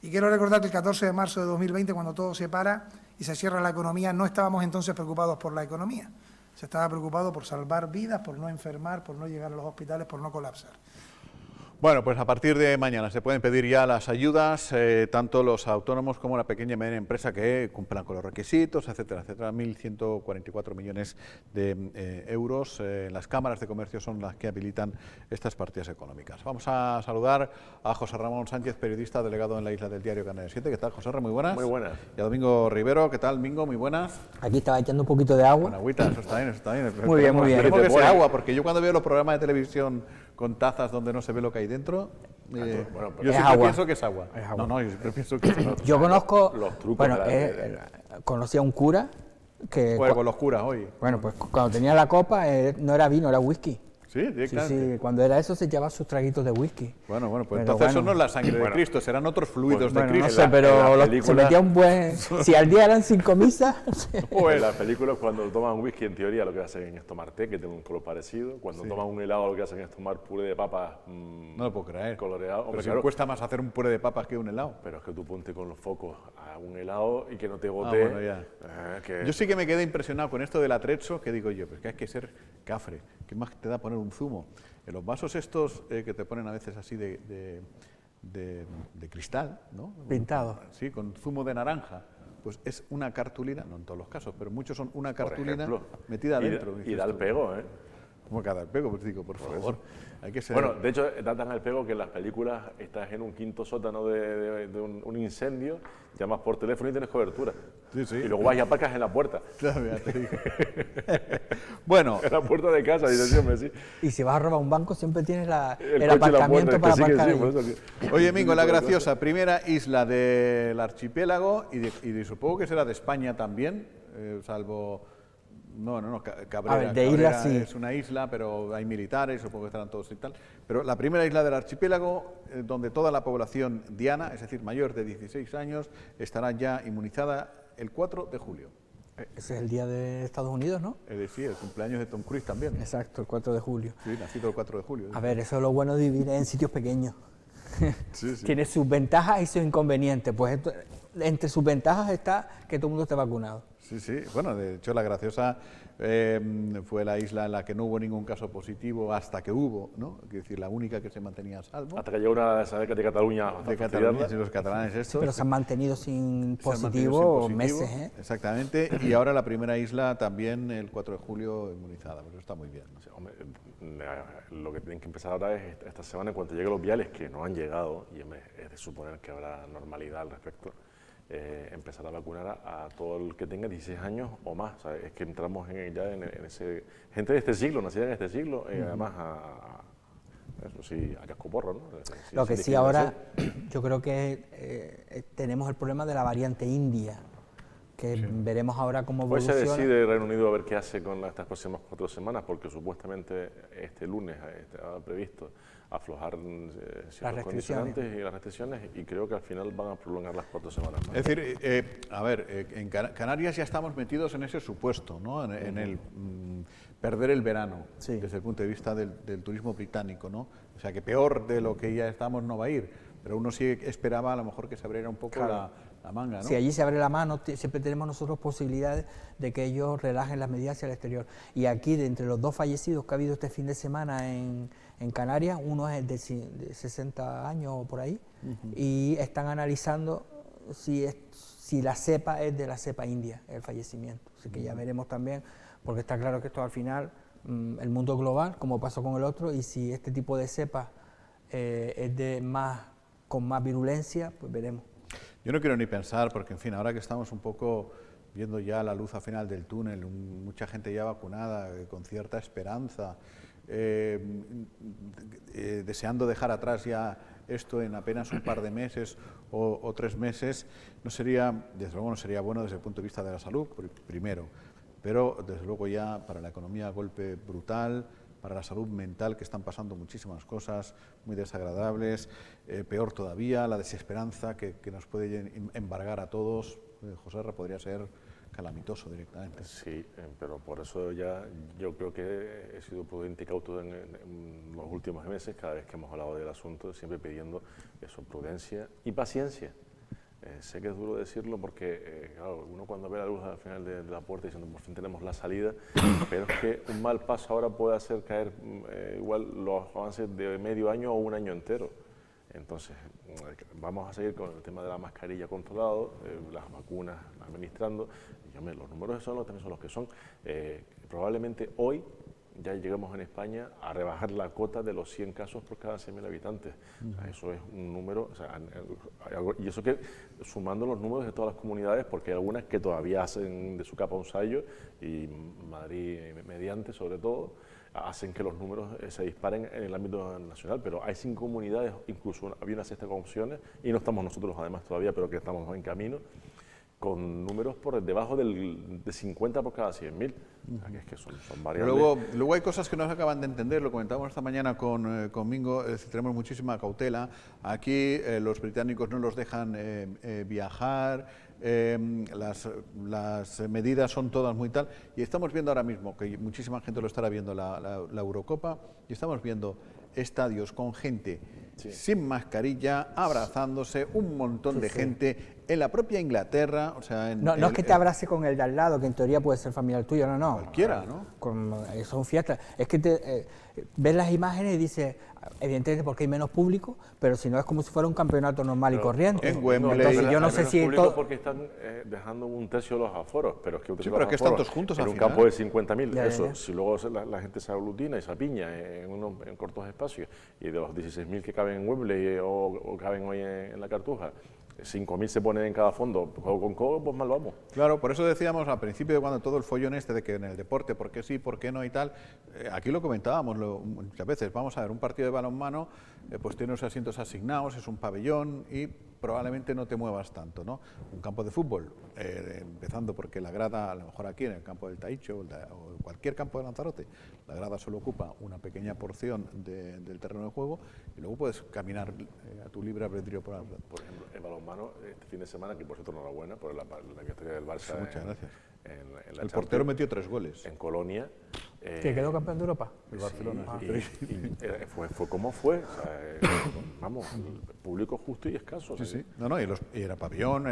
Y quiero recordar que el 14 de marzo de 2020, cuando todo se para y se cierra la economía, no estábamos entonces preocupados por la economía. Se estaba preocupado por salvar vidas, por no enfermar, por no llegar a los hospitales, por no colapsar. Bueno, pues a partir de mañana se pueden pedir ya las ayudas, tanto los autónomos como la pequeña y mediana empresa que cumplan con los requisitos, etcétera, etcétera. 1.144 millones de euros. Las cámaras de comercio son las que habilitan estas partidas económicas. Vamos a saludar a José Ramón Sánchez, periodista delegado en la isla del diario Canarias 7. ¿Qué tal, José Ramón? Muy buenas. Muy buenas. Y a Domingo Rivero. ¿Qué tal, Domingo? Muy buenas. Aquí estaba echando un poquito de agua. Con agüita, eso está bien, eso está bien. Muy bien, muy bien. Esperemos que sea agua, porque yo cuando veo los programas de televisión con tazas donde no se ve lo que hay dentro, bueno, yo siempre agua. pienso que es agua. Es agua. No, yo siempre pienso que es agua. Yo conozco, los trucos bueno, de conocí a un cura que, Bueno, con los curas hoy. bueno, pues cuando tenía la copa no era vino, era whisky. Sí, Sí, directamente. sí, cuando era eso se echaba sus traguitos de whisky. Bueno, pues Pero entonces eso bueno. no es la sangre de Cristo, serán otros fluidos de Bueno, no Cristo. sé, pero en la se película- metía un buen... Si al día eran 5 misas... En las películas, cuando toman whisky, en teoría lo que hacen es tomar té, que tiene un color parecido. Cuando toman un helado, lo que hacen es tomar puré de papas No lo puedo creer. coloreado. Pero Hombre, si claro, cuesta más hacer un puré de papas que un helado. pero es que tú ponte con los focos a un helado y que no te Bueno, bote. ya. Que Yo sí que me quedé impresionado con esto del atrezzo, que digo yo, pues que hay que ser cafre. ¿Qué más te da poner un zumo? En los vasos estos que te ponen a veces así de cristal, ¿no? Pintado. Sí, con zumo de naranja. Pues es una cartulina, no en todos los casos, pero muchos son una por cartulina ejemplo, metida y da- adentro. Y dices da el tú. pego, ¿eh? ¿Cómo que da el pego? Pues digo, por favor, hay que ser... Bueno, de hecho, da tan el pego que en las películas estás en un quinto sótano de un incendio, llamas por teléfono y tienes cobertura. Sí, sí. Y luego vas y aparcas en la puerta. Claro, ya te digo. Bueno, En la puerta de casa, dices, sí, hombre, sí. Y si vas a robar un banco siempre tienes coche el y la aparcamiento puerta, para que sí, aparcar que sí, ahí. por eso que- oye, Mingo, la Tipo de graciosa, primera isla del archipiélago y supongo que será de España también, salvo... No, Cabrera. A ver, de Cabrera isla sí. es una isla, pero hay militares, supongo que estarán todos y tal. Pero la primera isla del archipiélago, donde toda la población diana, es decir, mayor de 16 años, estará ya inmunizada el 4 de julio. Ese es el día de Estados Unidos, ¿no? Es decir, el cumpleaños de Tom Cruise también. Exacto, el 4 de julio. Sí, nacido el 4 de julio. A ver, eso es lo bueno de vivir en sitios pequeños. Sí, sí. Tiene sus ventajas y sus inconvenientes. Pues entre sus ventajas está que todo el mundo esté vacunado. Sí, sí. Bueno, de hecho, la graciosa fue la isla en la que no hubo ningún caso positivo hasta que hubo, ¿no? Es decir, la única que se mantenía a salvo. Hasta que llegó una de esas de Cataluña. De Cataluña, y los catalanes estos. Pero se han mantenido sin Se han mantenido positivo sin positivo, meses, ¿eh? Exactamente. Y ahora la primera isla también el 4 de julio inmunizada. Pues eso está muy bien. Sí, hombre, lo que tienen que empezar ahora es esta semana, en cuanto lleguen los viales, que no han llegado, y es de suponer que habrá normalidad al respecto, empezar a vacunar a todo el que tenga 16 años o más. O sea, es que entramos ya en ese... Gente de este siglo, nacida en este siglo, además eso sí, a cascoporro, ¿no? Lo que Sin sí ahora, discriminación. yo creo que tenemos el problema de la variante india, que veremos ahora cómo Hoy se evoluciona. decide Reino Unido a ver qué hace con estas próximas 4 semanas, porque supuestamente este lunes estaba previsto aflojar ciertos condicionantes y las restricciones, y creo que al final van a prolongar las 4 semanas más. Es decir, en Canarias ya estamos metidos en ese supuesto, ¿no? En el perder el verano, Sí. desde el punto de vista del turismo británico, ¿no? O sea, que peor de lo que ya estamos no va a ir, pero uno sí esperaba a lo mejor que se abriera un poco la manga, ¿no? Si allí se abre la mano, siempre tenemos nosotros posibilidades de que ellos relajen las medidas hacia el exterior. Y aquí, de entre los 2 fallecidos que ha habido este fin de semana en Canarias, uno es de 60 años o por ahí, y están analizando si la cepa es de la cepa india, el fallecimiento. Así que ya veremos también, porque está claro que esto al final, el mundo global, como pasó con el otro, y si este tipo de cepa es con más virulencia, pues veremos. Yo no quiero ni pensar, porque en fin, ahora que estamos un poco viendo ya la luz al final del túnel, mucha gente ya vacunada, con cierta esperanza, deseando dejar atrás ya esto en apenas un par de meses o 3 meses, desde luego no sería bueno desde el punto de vista de la salud, primero, pero desde luego ya para la economía golpe brutal, para la salud mental, que están pasando muchísimas cosas muy desagradables, peor todavía, la desesperanza que nos puede embargar a todos. José Ra, podría ser calamitoso directamente. Sí, pero por eso ya yo creo que he sido prudente y cauto en los últimos meses, cada vez que hemos hablado del asunto, siempre pidiendo eso, prudencia y paciencia. Sé que es duro decirlo porque, claro, uno cuando ve la luz al final de la puerta diciendo por fin tenemos la salida, pero es que un mal paso ahora puede hacer caer igual los avances de medio año o un año entero. Entonces, vamos a seguir con el tema de la mascarilla controlado, las vacunas administrando, y hombre, los números también son los que son. Probablemente hoy ya llegamos en España a rebajar la cota de los 100 casos por cada 100.000 habitantes. O sea, eso es un número, o sea, y eso que sumando los números de todas las comunidades, porque hay algunas que todavía hacen de su capa un sayo, y Madrid mediante sobre todo, hacen que los números se disparen en el ámbito nacional, pero hay 5 comunidades, incluso había una sexta con opciones, y no estamos nosotros además todavía, pero que estamos en camino, con números por debajo de 50 por cada 100.000. O sea, que es que son variables. Luego hay cosas que no se acaban de entender, lo comentábamos esta mañana con Mingo, es decir, tenemos muchísima cautela. Aquí los británicos no los dejan viajar, las medidas son todas muy tal, y estamos viendo ahora mismo, que muchísima gente lo estará viendo, la Eurocopa, y estamos viendo estadios con gente sin mascarilla, abrazándose, un montón de gente en la propia Inglaterra. O sea, no es que te abrace con el de al lado, que en teoría puede ser familiar tuyo, no. Cualquiera, ¿no? Son fiestas. Es que ves las imágenes y dices, evidentemente porque hay menos público, pero si no es como si fuera un campeonato normal y corriente. En Wembley. Entonces yo no sé si porque están dejando un tercio de los aforos, pero es que pero es que están todos juntos en al un final. campo de 50.000, eso, ya. Si luego la gente se aglutina y se apiña en cortos espacios, y de los 16.000 que caben en Wembley o caben hoy en la Cartuja, 5.000 se ponen en cada fondo, codo con codo, pues mal vamos. Claro, por eso decíamos al principio, de cuando todo el follón de que en el deporte, por qué sí, por qué no y tal, aquí lo comentábamos muchas veces, vamos a ver, un partido de balonmano, pues tiene los asientos asignados, es un pabellón y probablemente no te muevas tanto, ¿no? Un campo de fútbol, empezando porque la grada, a lo mejor aquí en el campo del Taícho o cualquier campo de Lanzarote, la grada solo ocupa una pequeña porción del terreno de juego y luego puedes caminar a tu libre albedrío por ejemplo, el balonmano, este fin de semana, que por cierto enhorabuena por la victoria del Barça. Muchas gracias. El portero metió 3 goles. En Colonia. ¿Que quedó campeón de Europa? El Barcelona. Fue como fue. O sea, vamos, público justo y escaso. Sí. No, y era pabellón.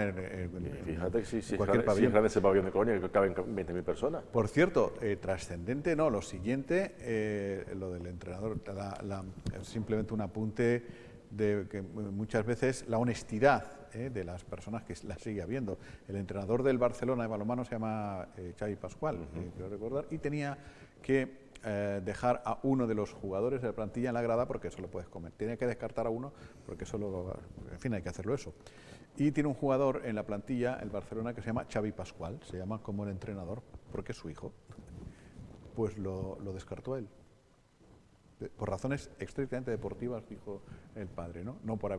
Fíjate que si es pabellón. ese pabellón de Colonia, que caben 20.000 personas. Por cierto, trascendente, no, lo siguiente, lo del entrenador, simplemente un apunte de que muchas veces la honestidad de las personas que la sigue habiendo. El entrenador del Barcelona de balonmano se llama Xavi Pascual, quiero recordar, y tenía que dejar a uno de los jugadores de la plantilla en la grada porque eso lo puedes comer. Tiene que descartar a uno porque solo, en fin, hay que hacerlo eso. Y tiene un jugador en la plantilla, el Barcelona, que se llama Xavi Pascual, se llama como el entrenador, porque es su hijo. Pues lo descartó él. Por razones estrictamente deportivas, dijo el padre, no por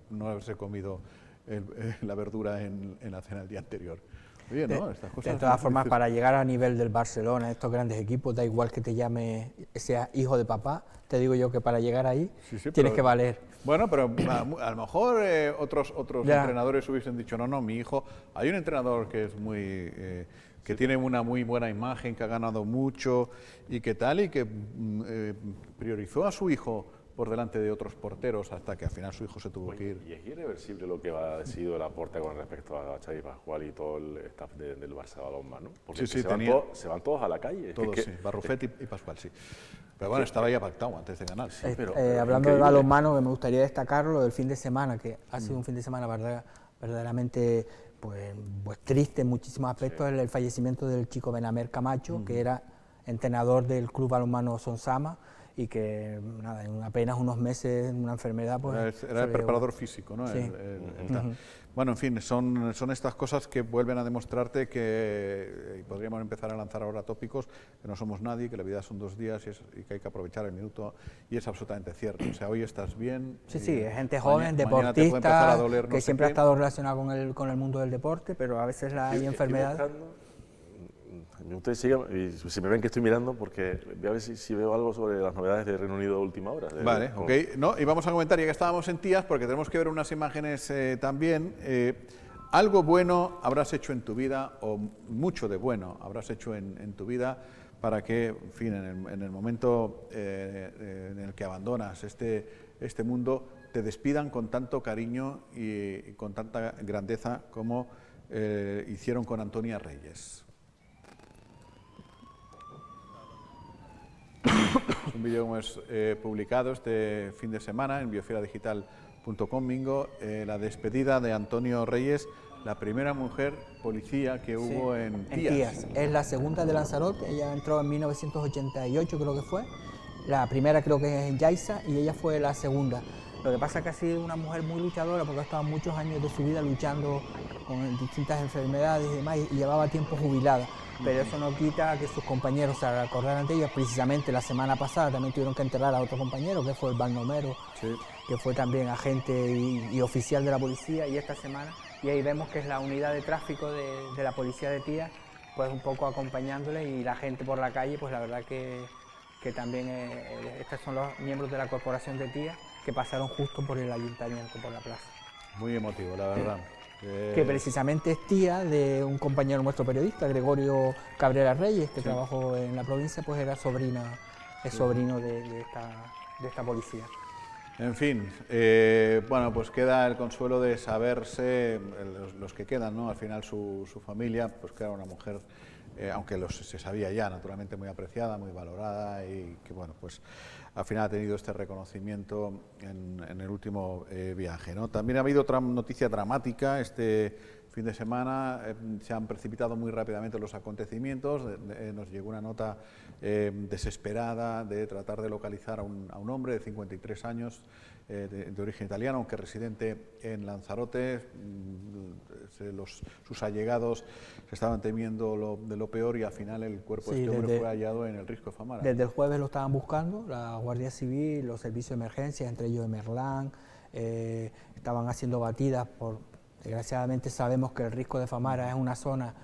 no haberse comido la verdura en la cena el día anterior. Oye, ¿no? Estas cosas, de todas formas, para llegar a nivel del Barcelona, estos grandes equipos, da igual que te llame, sea hijo de papá, te digo yo que para llegar ahí tienes que valer. Bueno, pero a lo mejor otros entrenadores hubiesen dicho, no, mi hijo, hay un entrenador que es muy... que tiene una muy buena imagen, que ha ganado mucho y que tal, y que priorizó a su hijo por delante de otros porteros hasta que al final su hijo se tuvo que ir. Y es irreversible lo que ha decidido Laporta con respecto a Xavi Pascual y todo el staff del Barça Balonmano, porque se van todos a la calle. Todos, sí, Barrufet y Pascual, sí. Pero bueno, estaba ya pactado antes de ganar. Sí, hablando de balonmano, me gustaría destacar lo del fin de semana, que ha sido un fin de semana verdaderamente pues triste en muchísimos aspectos, el fallecimiento del chico Benamer Camacho, que era entrenador del Club Balonmano Sonsama, y que nada, en apenas unos meses, una enfermedad... pues era el preparador físico, ¿no? Sí. Bueno, en fin, son estas cosas que vuelven a demostrarte que, y podríamos empezar a lanzar ahora tópicos, que no somos nadie, que la vida son 2 días y que hay que aprovechar el minuto, y es absolutamente cierto. O sea, hoy estás bien... Sí, es gente joven, deportista, que siempre ha estado relacionada con el mundo del deporte, pero a veces hay enfermedades... Ustedes sigan, y si me ven que estoy mirando, porque voy a ver si veo algo sobre las novedades del Reino Unido de última hora. Vale, ok. No, y vamos a comentar, ya que estábamos en Tías, porque tenemos que ver unas imágenes también. Algo bueno habrás hecho en tu vida, o mucho de bueno habrás hecho en tu vida, para que, en fin, en el momento en el que abandonas este mundo, te despidan con tanto cariño y con tanta grandeza como hicieron con Antonia Reyes. Es un vídeo que hemos publicado este fin de semana en biosferadigital.com, Mingo, la despedida de Antonio Reyes, la primera mujer policía que hubo en Tías. Es la segunda de Lanzarote, ella entró en 1988 creo que fue, la primera creo que es en Yaiza y ella fue la segunda. Lo que pasa es que ha sido una mujer muy luchadora porque ha estado muchos años de su vida luchando con distintas enfermedades y demás y llevaba tiempo jubilada. Pero eso no quita que sus compañeros se acordaran de ella. Precisamente la semana pasada también tuvieron que enterrar a otro compañero, que fue el Balnomero, que fue también agente y oficial de la policía, y esta semana, y ahí vemos que es la unidad de tráfico de la policía de Tías, pues un poco acompañándole, y la gente por la calle, pues la verdad que también estos son los miembros de la corporación de Tías que pasaron justo por el ayuntamiento, por la plaza. Muy emotivo, la verdad. Que precisamente es tía de un compañero nuestro periodista, Gregorio Cabrera Reyes, que trabajó en la provincia, pues era sobrino de esta policía. En fin, bueno, pues queda el consuelo de saberse, los que quedan, ¿no? Al final su familia, pues que era una mujer, aunque se sabía ya, naturalmente muy apreciada, muy valorada, y que, bueno, pues al final ha tenido este reconocimiento en el último viaje, ¿no? También ha habido otra noticia dramática este fin de semana. Se han precipitado muy rápidamente los acontecimientos. Nos llegó una nota desesperada de tratar de localizar a un hombre de 53 años de origen italiano, aunque residente en Lanzarote. Sus allegados se estaban temiendo de lo peor, y al final el cuerpo de este hombre fue hallado en el Risco de Famara. Desde el jueves lo estaban buscando, la Guardia Civil, los servicios de emergencia, entre ellos de Merlán, estaban haciendo batidas desgraciadamente sabemos que el Risco de Famara es una zona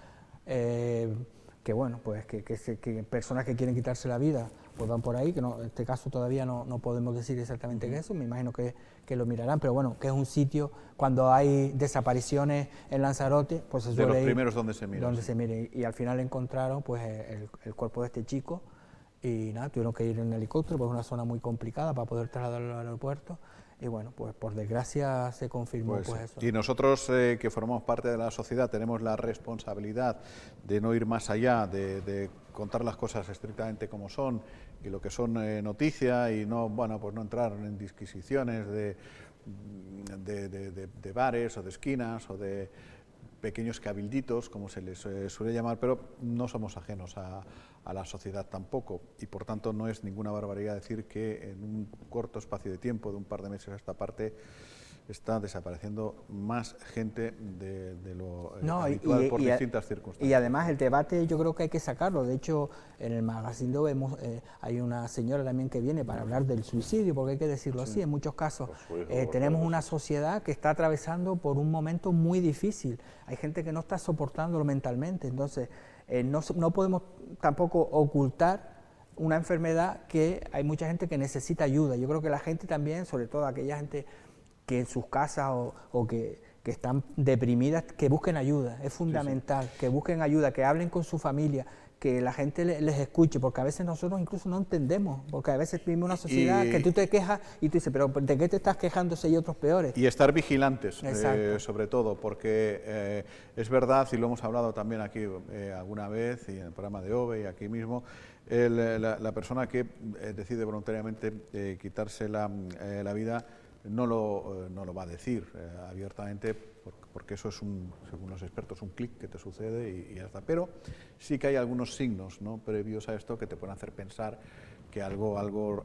que, bueno, pues que personas que quieren quitarse la vida pues van por ahí, que no, en este caso todavía no podemos decir exactamente qué es eso, me imagino que lo mirarán, pero bueno, que es un sitio, cuando hay desapariciones en Lanzarote, pues se suele de los primeros donde se mira. Y al final encontraron pues el cuerpo de este chico, y nada, tuvieron que ir en helicóptero, pues es una zona muy complicada para poder trasladarlo al aeropuerto. Y bueno, pues por desgracia se confirmó pues eso. Y nosotros que formamos parte de la sociedad tenemos la responsabilidad de no ir más allá, de contar las cosas estrictamente como son y lo que son noticia, y no, bueno, pues no entrar en disquisiciones de bares o de esquinas o de pequeños cabilditos, como se les suele llamar, pero no somos ajenos a la sociedad tampoco, y por tanto no es ninguna barbaridad decir que en un corto espacio de tiempo, de un par de meses a esta parte, está desapareciendo más gente de lo habitual por distintas circunstancias. Y además el debate yo creo que hay que sacarlo. De hecho, en el magazine vemos, hay una señora también que viene para hablar del suicidio, porque hay que decirlo así, en muchos casos tenemos una sociedad que está atravesando por un momento muy difícil. Hay gente que no está soportándolo mentalmente, entonces no podemos tampoco ocultar una enfermedad que hay mucha gente que necesita ayuda. Yo creo que la gente también, sobre todo aquella gente que en sus casas o que están deprimidas, que busquen ayuda, es fundamental, que busquen ayuda, que hablen con su familia, que la gente les escuche, porque a veces nosotros incluso no entendemos, porque a veces vivimos una sociedad que tú te quejas y tú dices, pero ¿de qué te estás quejando si hay otros peores? Y estar vigilantes, sobre todo, porque es verdad, y lo hemos hablado también aquí alguna vez, y en el programa de OVE y aquí mismo, la persona que decide voluntariamente quitarse la vida, no lo va a decir abiertamente, porque eso es, según los expertos, un clic que te sucede y ya está. Pero sí que hay algunos signos, ¿no?, previos a esto que te pueden hacer pensar que algo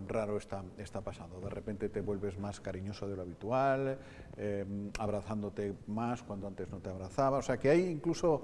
raro está pasando. De repente te vuelves más cariñoso de lo habitual, abrazándote más cuando antes no te abrazaba. O sea, que hay incluso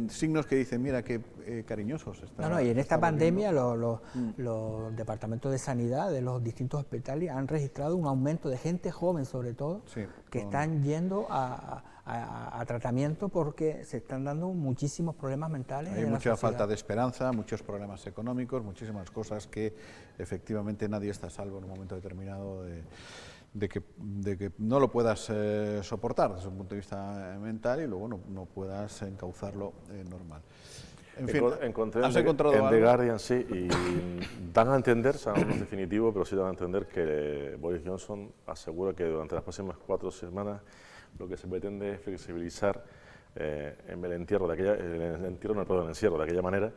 signos que dicen, mira qué cariñosos están. Y en esta pandemia los departamentos de sanidad de los distintos hospitales han registrado un aumento de gente joven, sobre todo, que están yendo a tratamiento porque se están dando muchísimos problemas mentales. Hay mucha falta de esperanza, muchos problemas económicos, muchísimas cosas que efectivamente nadie está a salvo en un momento determinado de que no lo puedas soportar desde un punto de vista mental y luego no puedas encauzarlo normal. En fin, encontré ¿has en encontrado The algo? Guardian, sí, y dan a entender, o sea, no es definitivo, pero sí dan a entender que Boris Johnson asegura que durante las próximas 4 semanas lo que se pretende es flexibilizar el encierro de aquella manera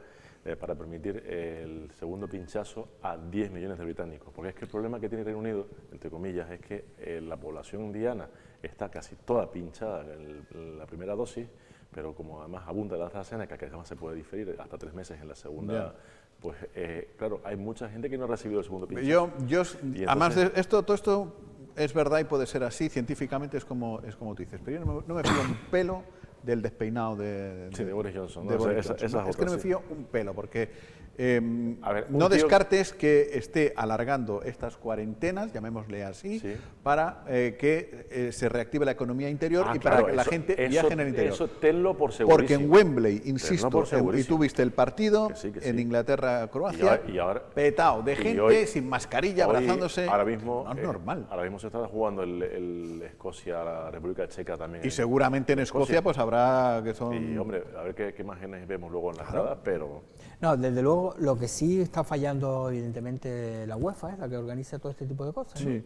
para permitir el segundo pinchazo a 10 millones de británicos. Porque es que el problema que tiene Reino Unido, entre comillas, es que la población diana está casi toda pinchada en la primera dosis, pero como además abunda la AstraZeneca, que además se puede diferir hasta 3 meses en la segunda, pues claro, hay mucha gente que no ha recibido el segundo pinchazo. Además, todo esto es verdad y puede ser así, científicamente es como tú dices, pero yo no me fío un pelo del despeinado de Boris Johnson. de ¿no? Boris Esa Johnson. es Es que no me otra, fío un pelo, porque A ver, no un tío- descartes que esté alargando estas cuarentenas, llamémosle así, Sí. para que se reactive la economía interior y para claro, que la gente viaje en el interior. Eso tenlo por segurísimo. Porque en Wembley, Tenlo insisto, por y segurísimo. tú viste el partido Que sí, que sí. en Inglaterra-Croacia, Y ahora- petado de y gente hoy- sin mascarilla, hoy, abrazándose. Ahora mismo, no es normal. Ahora mismo se está jugando el Escocia, la República Checa también. Y seguramente en Escocia pues habrá que son... Y hombre, a ver qué imágenes vemos luego en las gradas, pero... No, desde luego, lo que sí está fallando, evidentemente, la UEFA, es la que organiza todo este tipo de cosas. ¿no?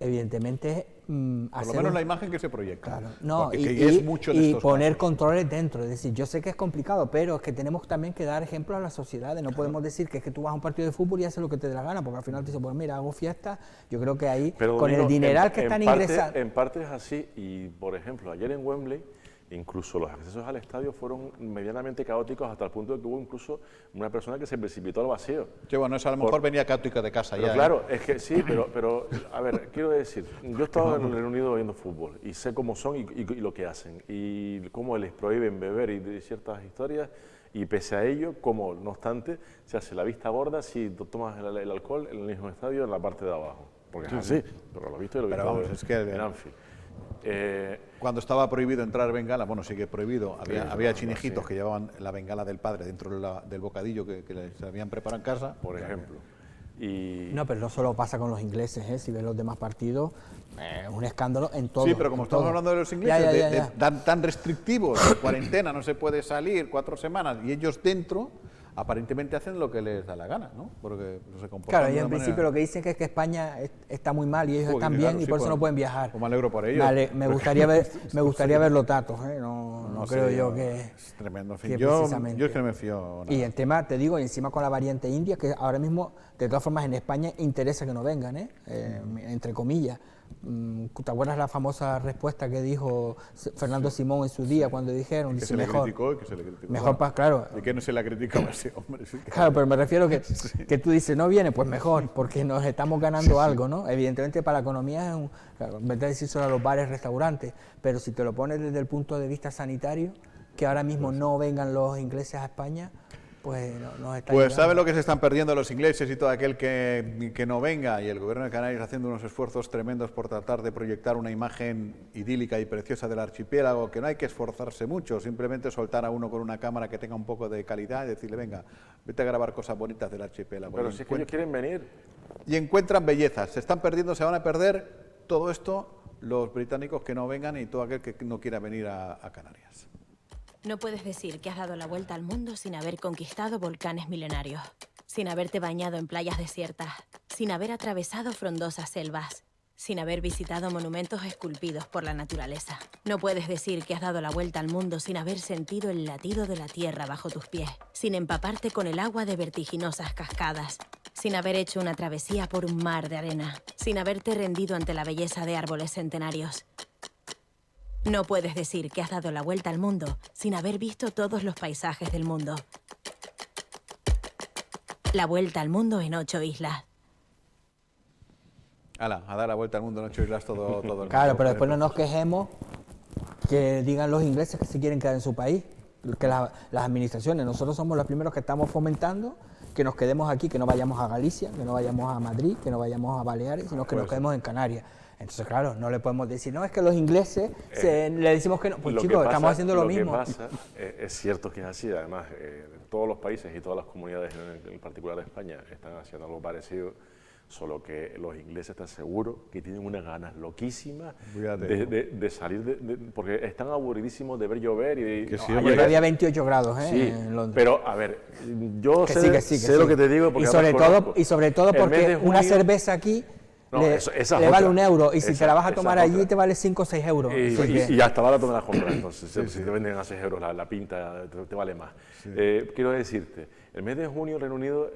Evidentemente, por lo menos la imagen que se proyecta. Claro, no, Porque y, que es mucho de y estos poner casos. controles dentro. Es decir, yo sé que es complicado, pero es que tenemos también que dar ejemplos a las sociedades. No podemos decir que es que tú vas a un partido de fútbol y haces lo que te dé la gana, porque al final te dices, pues mira, hago fiesta. Yo creo que ahí, Pero, con Domino, el dineral que en están parte- ingresando... En parte es así, y por ejemplo, ayer en Wembley, incluso los accesos al estadio fueron medianamente caóticos hasta el punto de que hubo incluso una persona que se precipitó al vacío. Que bueno, eso a lo mejor venía caótica de casa Pero ya. claro, es que sí, pero a ver, quiero decir, yo he estado en el Reino Unido viendo fútbol y sé cómo son y lo que hacen y cómo les prohíben beber y de ciertas historias y pese a ello, como no obstante, se hace la vista gorda si tomas el alcohol en el mismo estadio en la parte de abajo. Porque es así, pero lo he visto y lo he Pero visto vamos, es que en Anfield. Cuando estaba prohibido entrar bengala, bueno, sigue prohibido, había chinijitos sí. que llevaban la bengala del padre dentro del bocadillo que les habían preparado en casa. Por ejemplo. Y No, pero no solo pasa con los ingleses, ¿eh? Si ves los demás partidos, un escándalo en todo. Sí, pero como en estamos todo. hablando de los ingleses, Ya. tan restrictivos, de cuarentena, no se puede salir 4 semanas, y ellos dentro, aparentemente hacen lo que les da la gana, ¿no? Porque se comportan Claro, de y en una principio manera... lo que dicen es que España está muy mal y ellos Joder, están claro, bien y sí, por eso pues, no pueden viajar. pues me alegro por ellos. Me gustaría ver los datos, ¿eh? No creo sé, yo que... Es tremendo, en fin, que yo precisamente. es que no me fío nada. Y el tema, te digo, y encima con la variante india, que ahora mismo, de todas formas, en España interesa que no vengan, entre comillas. ¿Te acuerdas la famosa respuesta que dijo Fernando Simón en su día cuando dijeron, Que dice, se le mejor, criticó y que se le criticó. mejor claro, ¿De qué no se le ha criticado a ese hombre? Sí, claro, pero me refiero que tú dices, no viene, pues mejor, porque nos estamos ganando algo, ¿no? Evidentemente para la economía, claro, en vez de decir solo a los bares, restaurantes, pero si te lo pones desde el punto de vista sanitario, que ahora mismo no vengan los ingleses a España, pues nos está Pues ayudando. saben lo que se están perdiendo los ingleses y todo aquel que no venga, y el gobierno de Canarias haciendo unos esfuerzos tremendos por tratar de proyectar una imagen idílica y preciosa del archipiélago, que no hay que esforzarse mucho, simplemente soltar a uno con una cámara que tenga un poco de calidad y decirle, venga, vete a grabar cosas bonitas del archipiélago. pero si es que ellos quieren venir. Y encuentran bellezas, se están perdiendo, se van a perder todo esto los británicos que no vengan y todo aquel que no quiera venir a Canarias. No puedes decir que has dado la vuelta al mundo sin haber conquistado volcanes milenarios, sin haberte bañado en playas desiertas, sin haber atravesado frondosas selvas, sin haber visitado monumentos esculpidos por la naturaleza. No puedes decir que has dado la vuelta al mundo sin haber sentido el latido de la tierra bajo tus pies, sin empaparte con el agua de vertiginosas cascadas, sin haber hecho una travesía por un mar de arena, sin haberte rendido ante la belleza de árboles centenarios. No puedes decir que has dado la vuelta al mundo sin haber visto todos los paisajes del mundo. La vuelta al mundo en 8 islas. Hala, a dar la vuelta al mundo en 8 islas todo el Claro, mundo. pero después no nos quejemos que digan los ingleses que se quieren quedar en su país, que las administraciones, nosotros somos los primeros que estamos fomentando que nos quedemos aquí, que no vayamos a Galicia, que no vayamos a Madrid, que no vayamos a Baleares, sino que nos quedemos en Canarias. Entonces, claro, no le podemos decir, no, es que los ingleses le decimos que no. Pues Lo que chicos, pasa- estamos haciendo lo mismo. que pasa, es cierto que es así, además, todos los países y todas las comunidades, en particular España, están haciendo algo parecido, Solo que los ingleses están seguros que tienen unas ganas loquísimas Fíjate. de salir, porque están aburridísimos de ver llover y de... Que sí, Ayer hombre, había 28 grados Sí, en Londres. pero a ver, yo Que sé, sí. sé lo que te digo porque y sobre todo El mes porque de una junio- cerveza aquí No, esa es le vale otra. €1 y si te la vas a Esa tomar es allí otra. te vale 5 o 6 euros. Así que- Y hasta barato me las compras, entonces si te venden a 6 euros la pinta te vale más. Quiero decirte, el mes de junio Reino Unido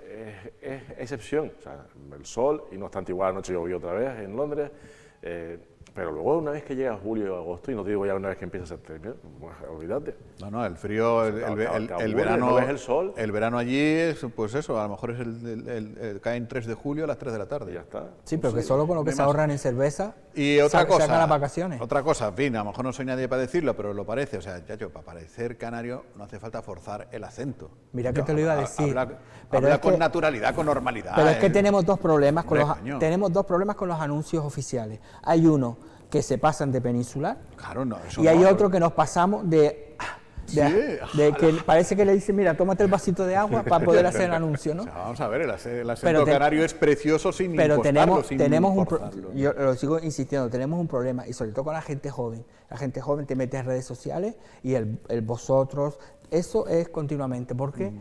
es excepción, o sea, el sol, y no obstante igual anoche llovió otra vez en Londres, pero luego una vez que llega julio y agosto, y no te digo ya una vez que empieza septiembre, pues, olvídate. No, el frío, el aburre, verano, ¿no ves el sol? el verano allí es, pues eso, a lo mejor es cae en 3 de julio a las 3 de la Y tarde. ya está. Sí, pero que solo con lo que se ahorran en cerveza Y otra cosa, sacan las vacaciones. otra cosa, en fin, a lo mejor no soy nadie para decirlo, pero lo parece, o sea, chacho, para parecer canario no hace falta forzar el acento. Mira que te lo iba a decir. Habla Pero es con que- naturalidad, con normalidad. Pero es que tenemos dos problemas con Hombre, coño. tenemos dos problemas con los anuncios oficiales. Hay uno que se pasan de peninsular Claro, no, eso y hay no. otro que nos pasamos de que parece que le dice, mira, tómate el vasito de agua para poder hacer el anuncio, ¿no? O sea, vamos a ver, el acento Pero canario es precioso sin Pero impostarlo, sin tenemos forzarlo, ¿no? yo lo sigo insistiendo, tenemos un problema y sobre todo con la gente joven. La gente joven te mete en redes sociales y el vosotros, eso es continuamente porque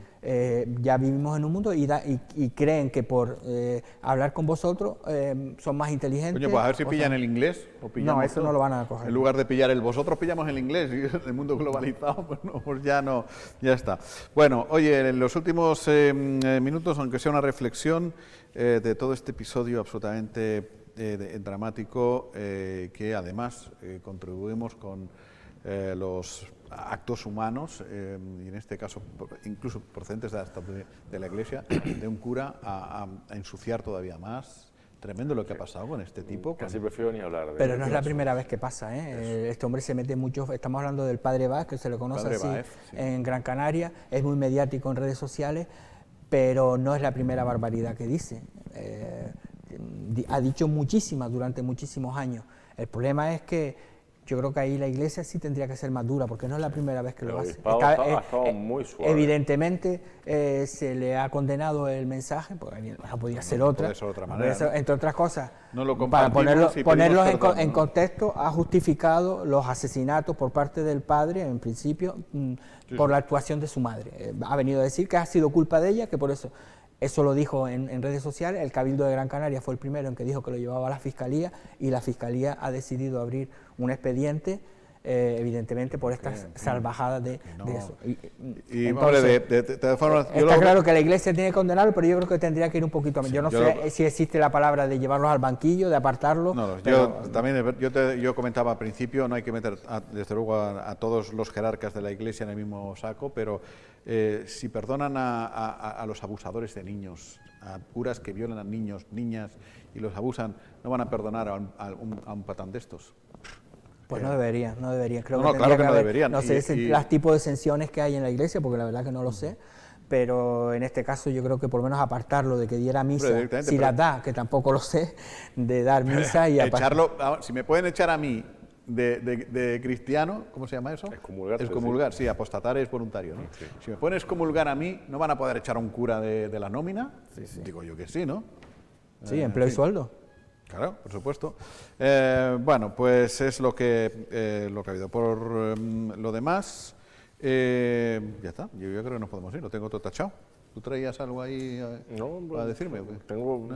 ya vivimos en un mundo y creen que por hablar con vosotros son más inteligentes. Coño, pues a ver si o pillan sea, el inglés. O pillamos No, eso todo. no lo van a coger. En lugar de pillar el vosotros, pillamos el inglés. Y en el mundo globalizado, pues, no, pues ya no, ya está. Bueno, oye, en los últimos minutos, aunque sea una reflexión de todo este episodio absolutamente dramático, que además contribuimos con los actos humanos, y en este caso incluso procedentes hasta de la Iglesia, de un cura a ensuciar todavía más. Tremendo lo que ha pasado con este tipo. Casi prefiero ni hablar de Pero no es la primera vez que pasa, ¿eh? Este hombre se mete mucho, estamos hablando del padre Báez, que se lo conoce Padre así Báez, sí. en Gran Canaria, es muy mediático en redes sociales, pero no es la primera barbaridad que dice. Ha dicho muchísimas durante muchísimos años. El problema es que yo creo que ahí la Iglesia sí tendría que ser más dura, porque no es la primera vez que El lo hace. obispado ha estado muy suave. Evidentemente se le ha condenado el mensaje, porque no podía ser otra. puede ser otra manera, Eso, ¿no? entre otras cosas, No lo para compartimos y ponerlos pedimos perdón, en ¿no? contexto, ha justificado los asesinatos por parte del padre, en principio, por la actuación de su madre. Ha venido a decir que ha sido culpa de ella, que por eso... Eso lo dijo en redes sociales. El Cabildo de Gran Canaria fue el primero en que dijo que lo llevaba a la Fiscalía y la Fiscalía ha decidido abrir un expediente, evidentemente, por estas salvajadas de eso. Y, Entonces, hombre, de todas formas, yo está lo- claro que la Iglesia tiene que condenarlo, pero yo creo que tendría que ir un poquito más. Yo no yo sé lo- si existe la palabra de llevarlos al banquillo, de apartarlos. No, pero- yo comentaba al principio, no hay que meter desde luego a todos los jerarcas de la Iglesia en el mismo saco, pero si perdonan a los abusadores de niños, a curas que violan a niños, niñas y los abusan, no van a perdonar a un patán de estos. Pues no deberían, no deberían. Creo No, que claro tendría que no haber, deberían. No sé Y- los tipos de sanciones que hay en la Iglesia, porque la verdad que no lo sé. Pero en este caso yo creo que por lo menos apartarlo de que diera misa, directamente, si pero- las da, que tampoco lo sé, de dar misa y Echarlo, si me pueden echar a mí de cristiano, ¿cómo se llama eso? Excomulgar, Excomulgar, sí, apostatar es voluntario, ¿no? Si me pueden excomulgar a mí, ¿no van a poder echar a un cura de la nómina? Digo yo que sí, ¿no? Sí, empleo y sueldo. Claro, por supuesto. Bueno, pues es lo que ha habido. Por lo demás, ya está. Yo creo que nos podemos ir. Lo tengo todo tachado. ¿Tú traías algo ahí No, para decirme? o qué? Tengo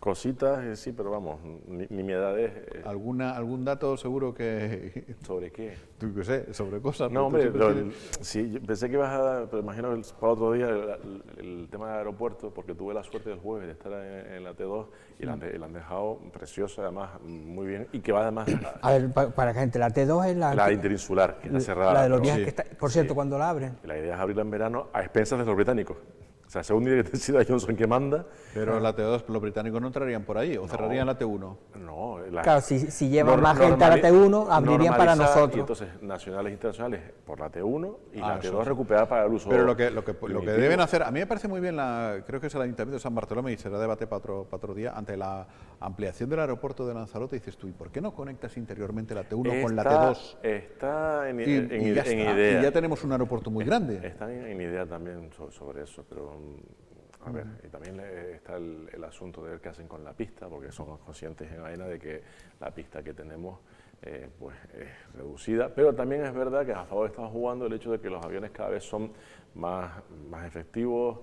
cositas, sí, pero vamos, ni mi edad es... ¿Algún dato seguro que... ¿Sobre qué? tú qué sé, sobre cosas? No, pero tú hombre, siempre tienes- sí, yo pensé que ibas a... Pero imagino para otro día el tema del aeropuerto, porque tuve la suerte el jueves de estar en la T2 y la han dejado preciosa, además, muy bien, y que va además A ver, para que gente, la T2 es la interinsular, que está cerrada. la de los pero viajes sí. que está. Por cierto, cuando la abren. La idea es abrirla en verano a expensas de los británicos. O sea, según decida Johnson que manda, Pero la T2, los británicos no entrarían por ahí, o cerrarían la T1. no... Claro, si llevan más gente a la T1, abrirían para normalizada, nosotros. Y entonces, nacionales e internacionales por la T1 y Ah, la eso T2 sí. recuperada para el uso Pero lo que definitivo. deben hacer, a mí me parece muy bien, creo que es el Ayuntamiento de San Bartolomé y será debate para otro día, ante la ampliación del aeropuerto de Lanzarote, dices tú, ¿y por qué no conectas interiormente la T1 con la T2? Está en Y ya está. idea. Y ya tenemos un aeropuerto muy grande. Están en idea también sobre eso, pero A ver, y también está el asunto de ver qué hacen con la pista, porque son conscientes en AENA de que la pista que tenemos pues es reducida, pero también es verdad que a favor está jugando el hecho de que los aviones cada vez son más efectivos,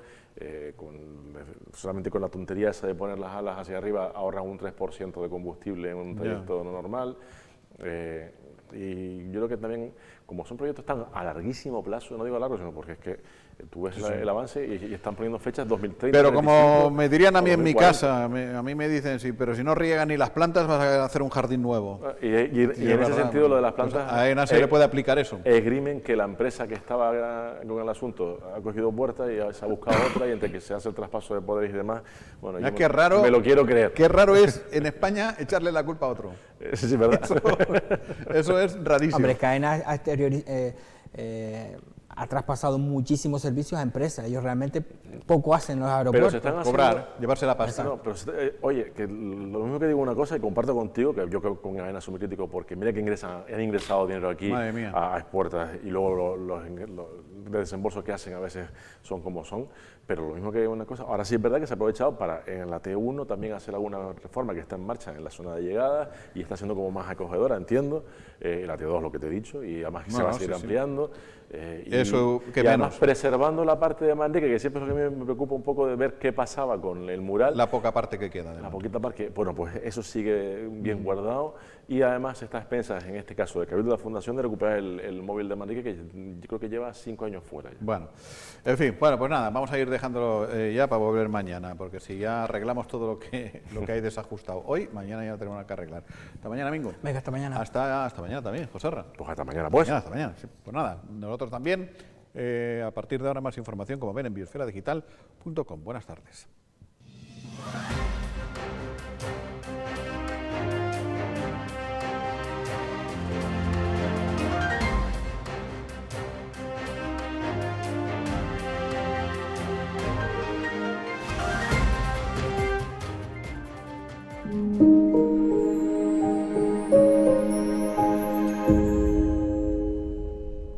solamente con la tontería esa de poner las alas hacia arriba ahorran un 3% de combustible en un trayecto normal. Y yo creo que también, como son proyectos tan a larguísimo plazo, no digo a largo, sino porque es que tú ves el avance y están poniendo fechas 2030. Pero 2025, como me dirían a mí en mi 2040. casa, a mí me dicen, sí, pero si no riegan ni las plantas vas a hacer un jardín nuevo. Y en ese sentido lo de las plantas... Pues a AENA se le puede aplicar eso. Esgrimen que la empresa que estaba con el asunto ha cogido puertas y se ha buscado otra, y entre que se hace el traspaso de poderes y demás, bueno, yo Qué raro, me lo quiero creer. Qué raro es en España echarle la culpa a otro. Sí, sí, ¿verdad? Eso es rarísimo. Hombre, AENA ha traspasado muchísimos servicios a empresas. Ellos realmente poco hacen en los aeropuertos. Pero se están cobrar, llevarse la pasta. No, pero oye, que lo mismo que digo una cosa y comparto contigo, que yo con AENA soy muy crítico, porque mira que han ingresado dinero aquí a expuertas, y luego los desembolsos que hacen a veces son como son, pero lo mismo que una cosa, ahora sí es verdad que se ha aprovechado para en la T1 también hacer alguna reforma que está en marcha en la zona de llegada y está siendo como más acogedora, entiendo, la T2 lo que te he dicho, y además se va a seguir ampliando. Eso, y además preservando la parte de Manrique, que siempre es lo que me preocupa un poco, de ver qué pasaba con el mural. La poca parte que queda. La poquita parte, bueno, pues eso sigue bien guardado, y además está a expensas, en este caso, del Cabildo de la Fundación, de recuperar el móvil de Manrique, que yo creo que lleva 5 años fuera ya. Bueno, en fin, bueno, pues nada, vamos a ir dejándolo ya para volver mañana, porque si ya arreglamos todo lo que hay desajustado hoy, mañana ya tenemos que arreglar. Hasta mañana, Mingo. Venga, hasta mañana. Hasta mañana también, Joserra. Pues hasta mañana, pues. Hasta mañana, sí. Pues nada, nosotros también. A partir de ahora más información, como ven, en biosferadigital.com. Buenas tardes.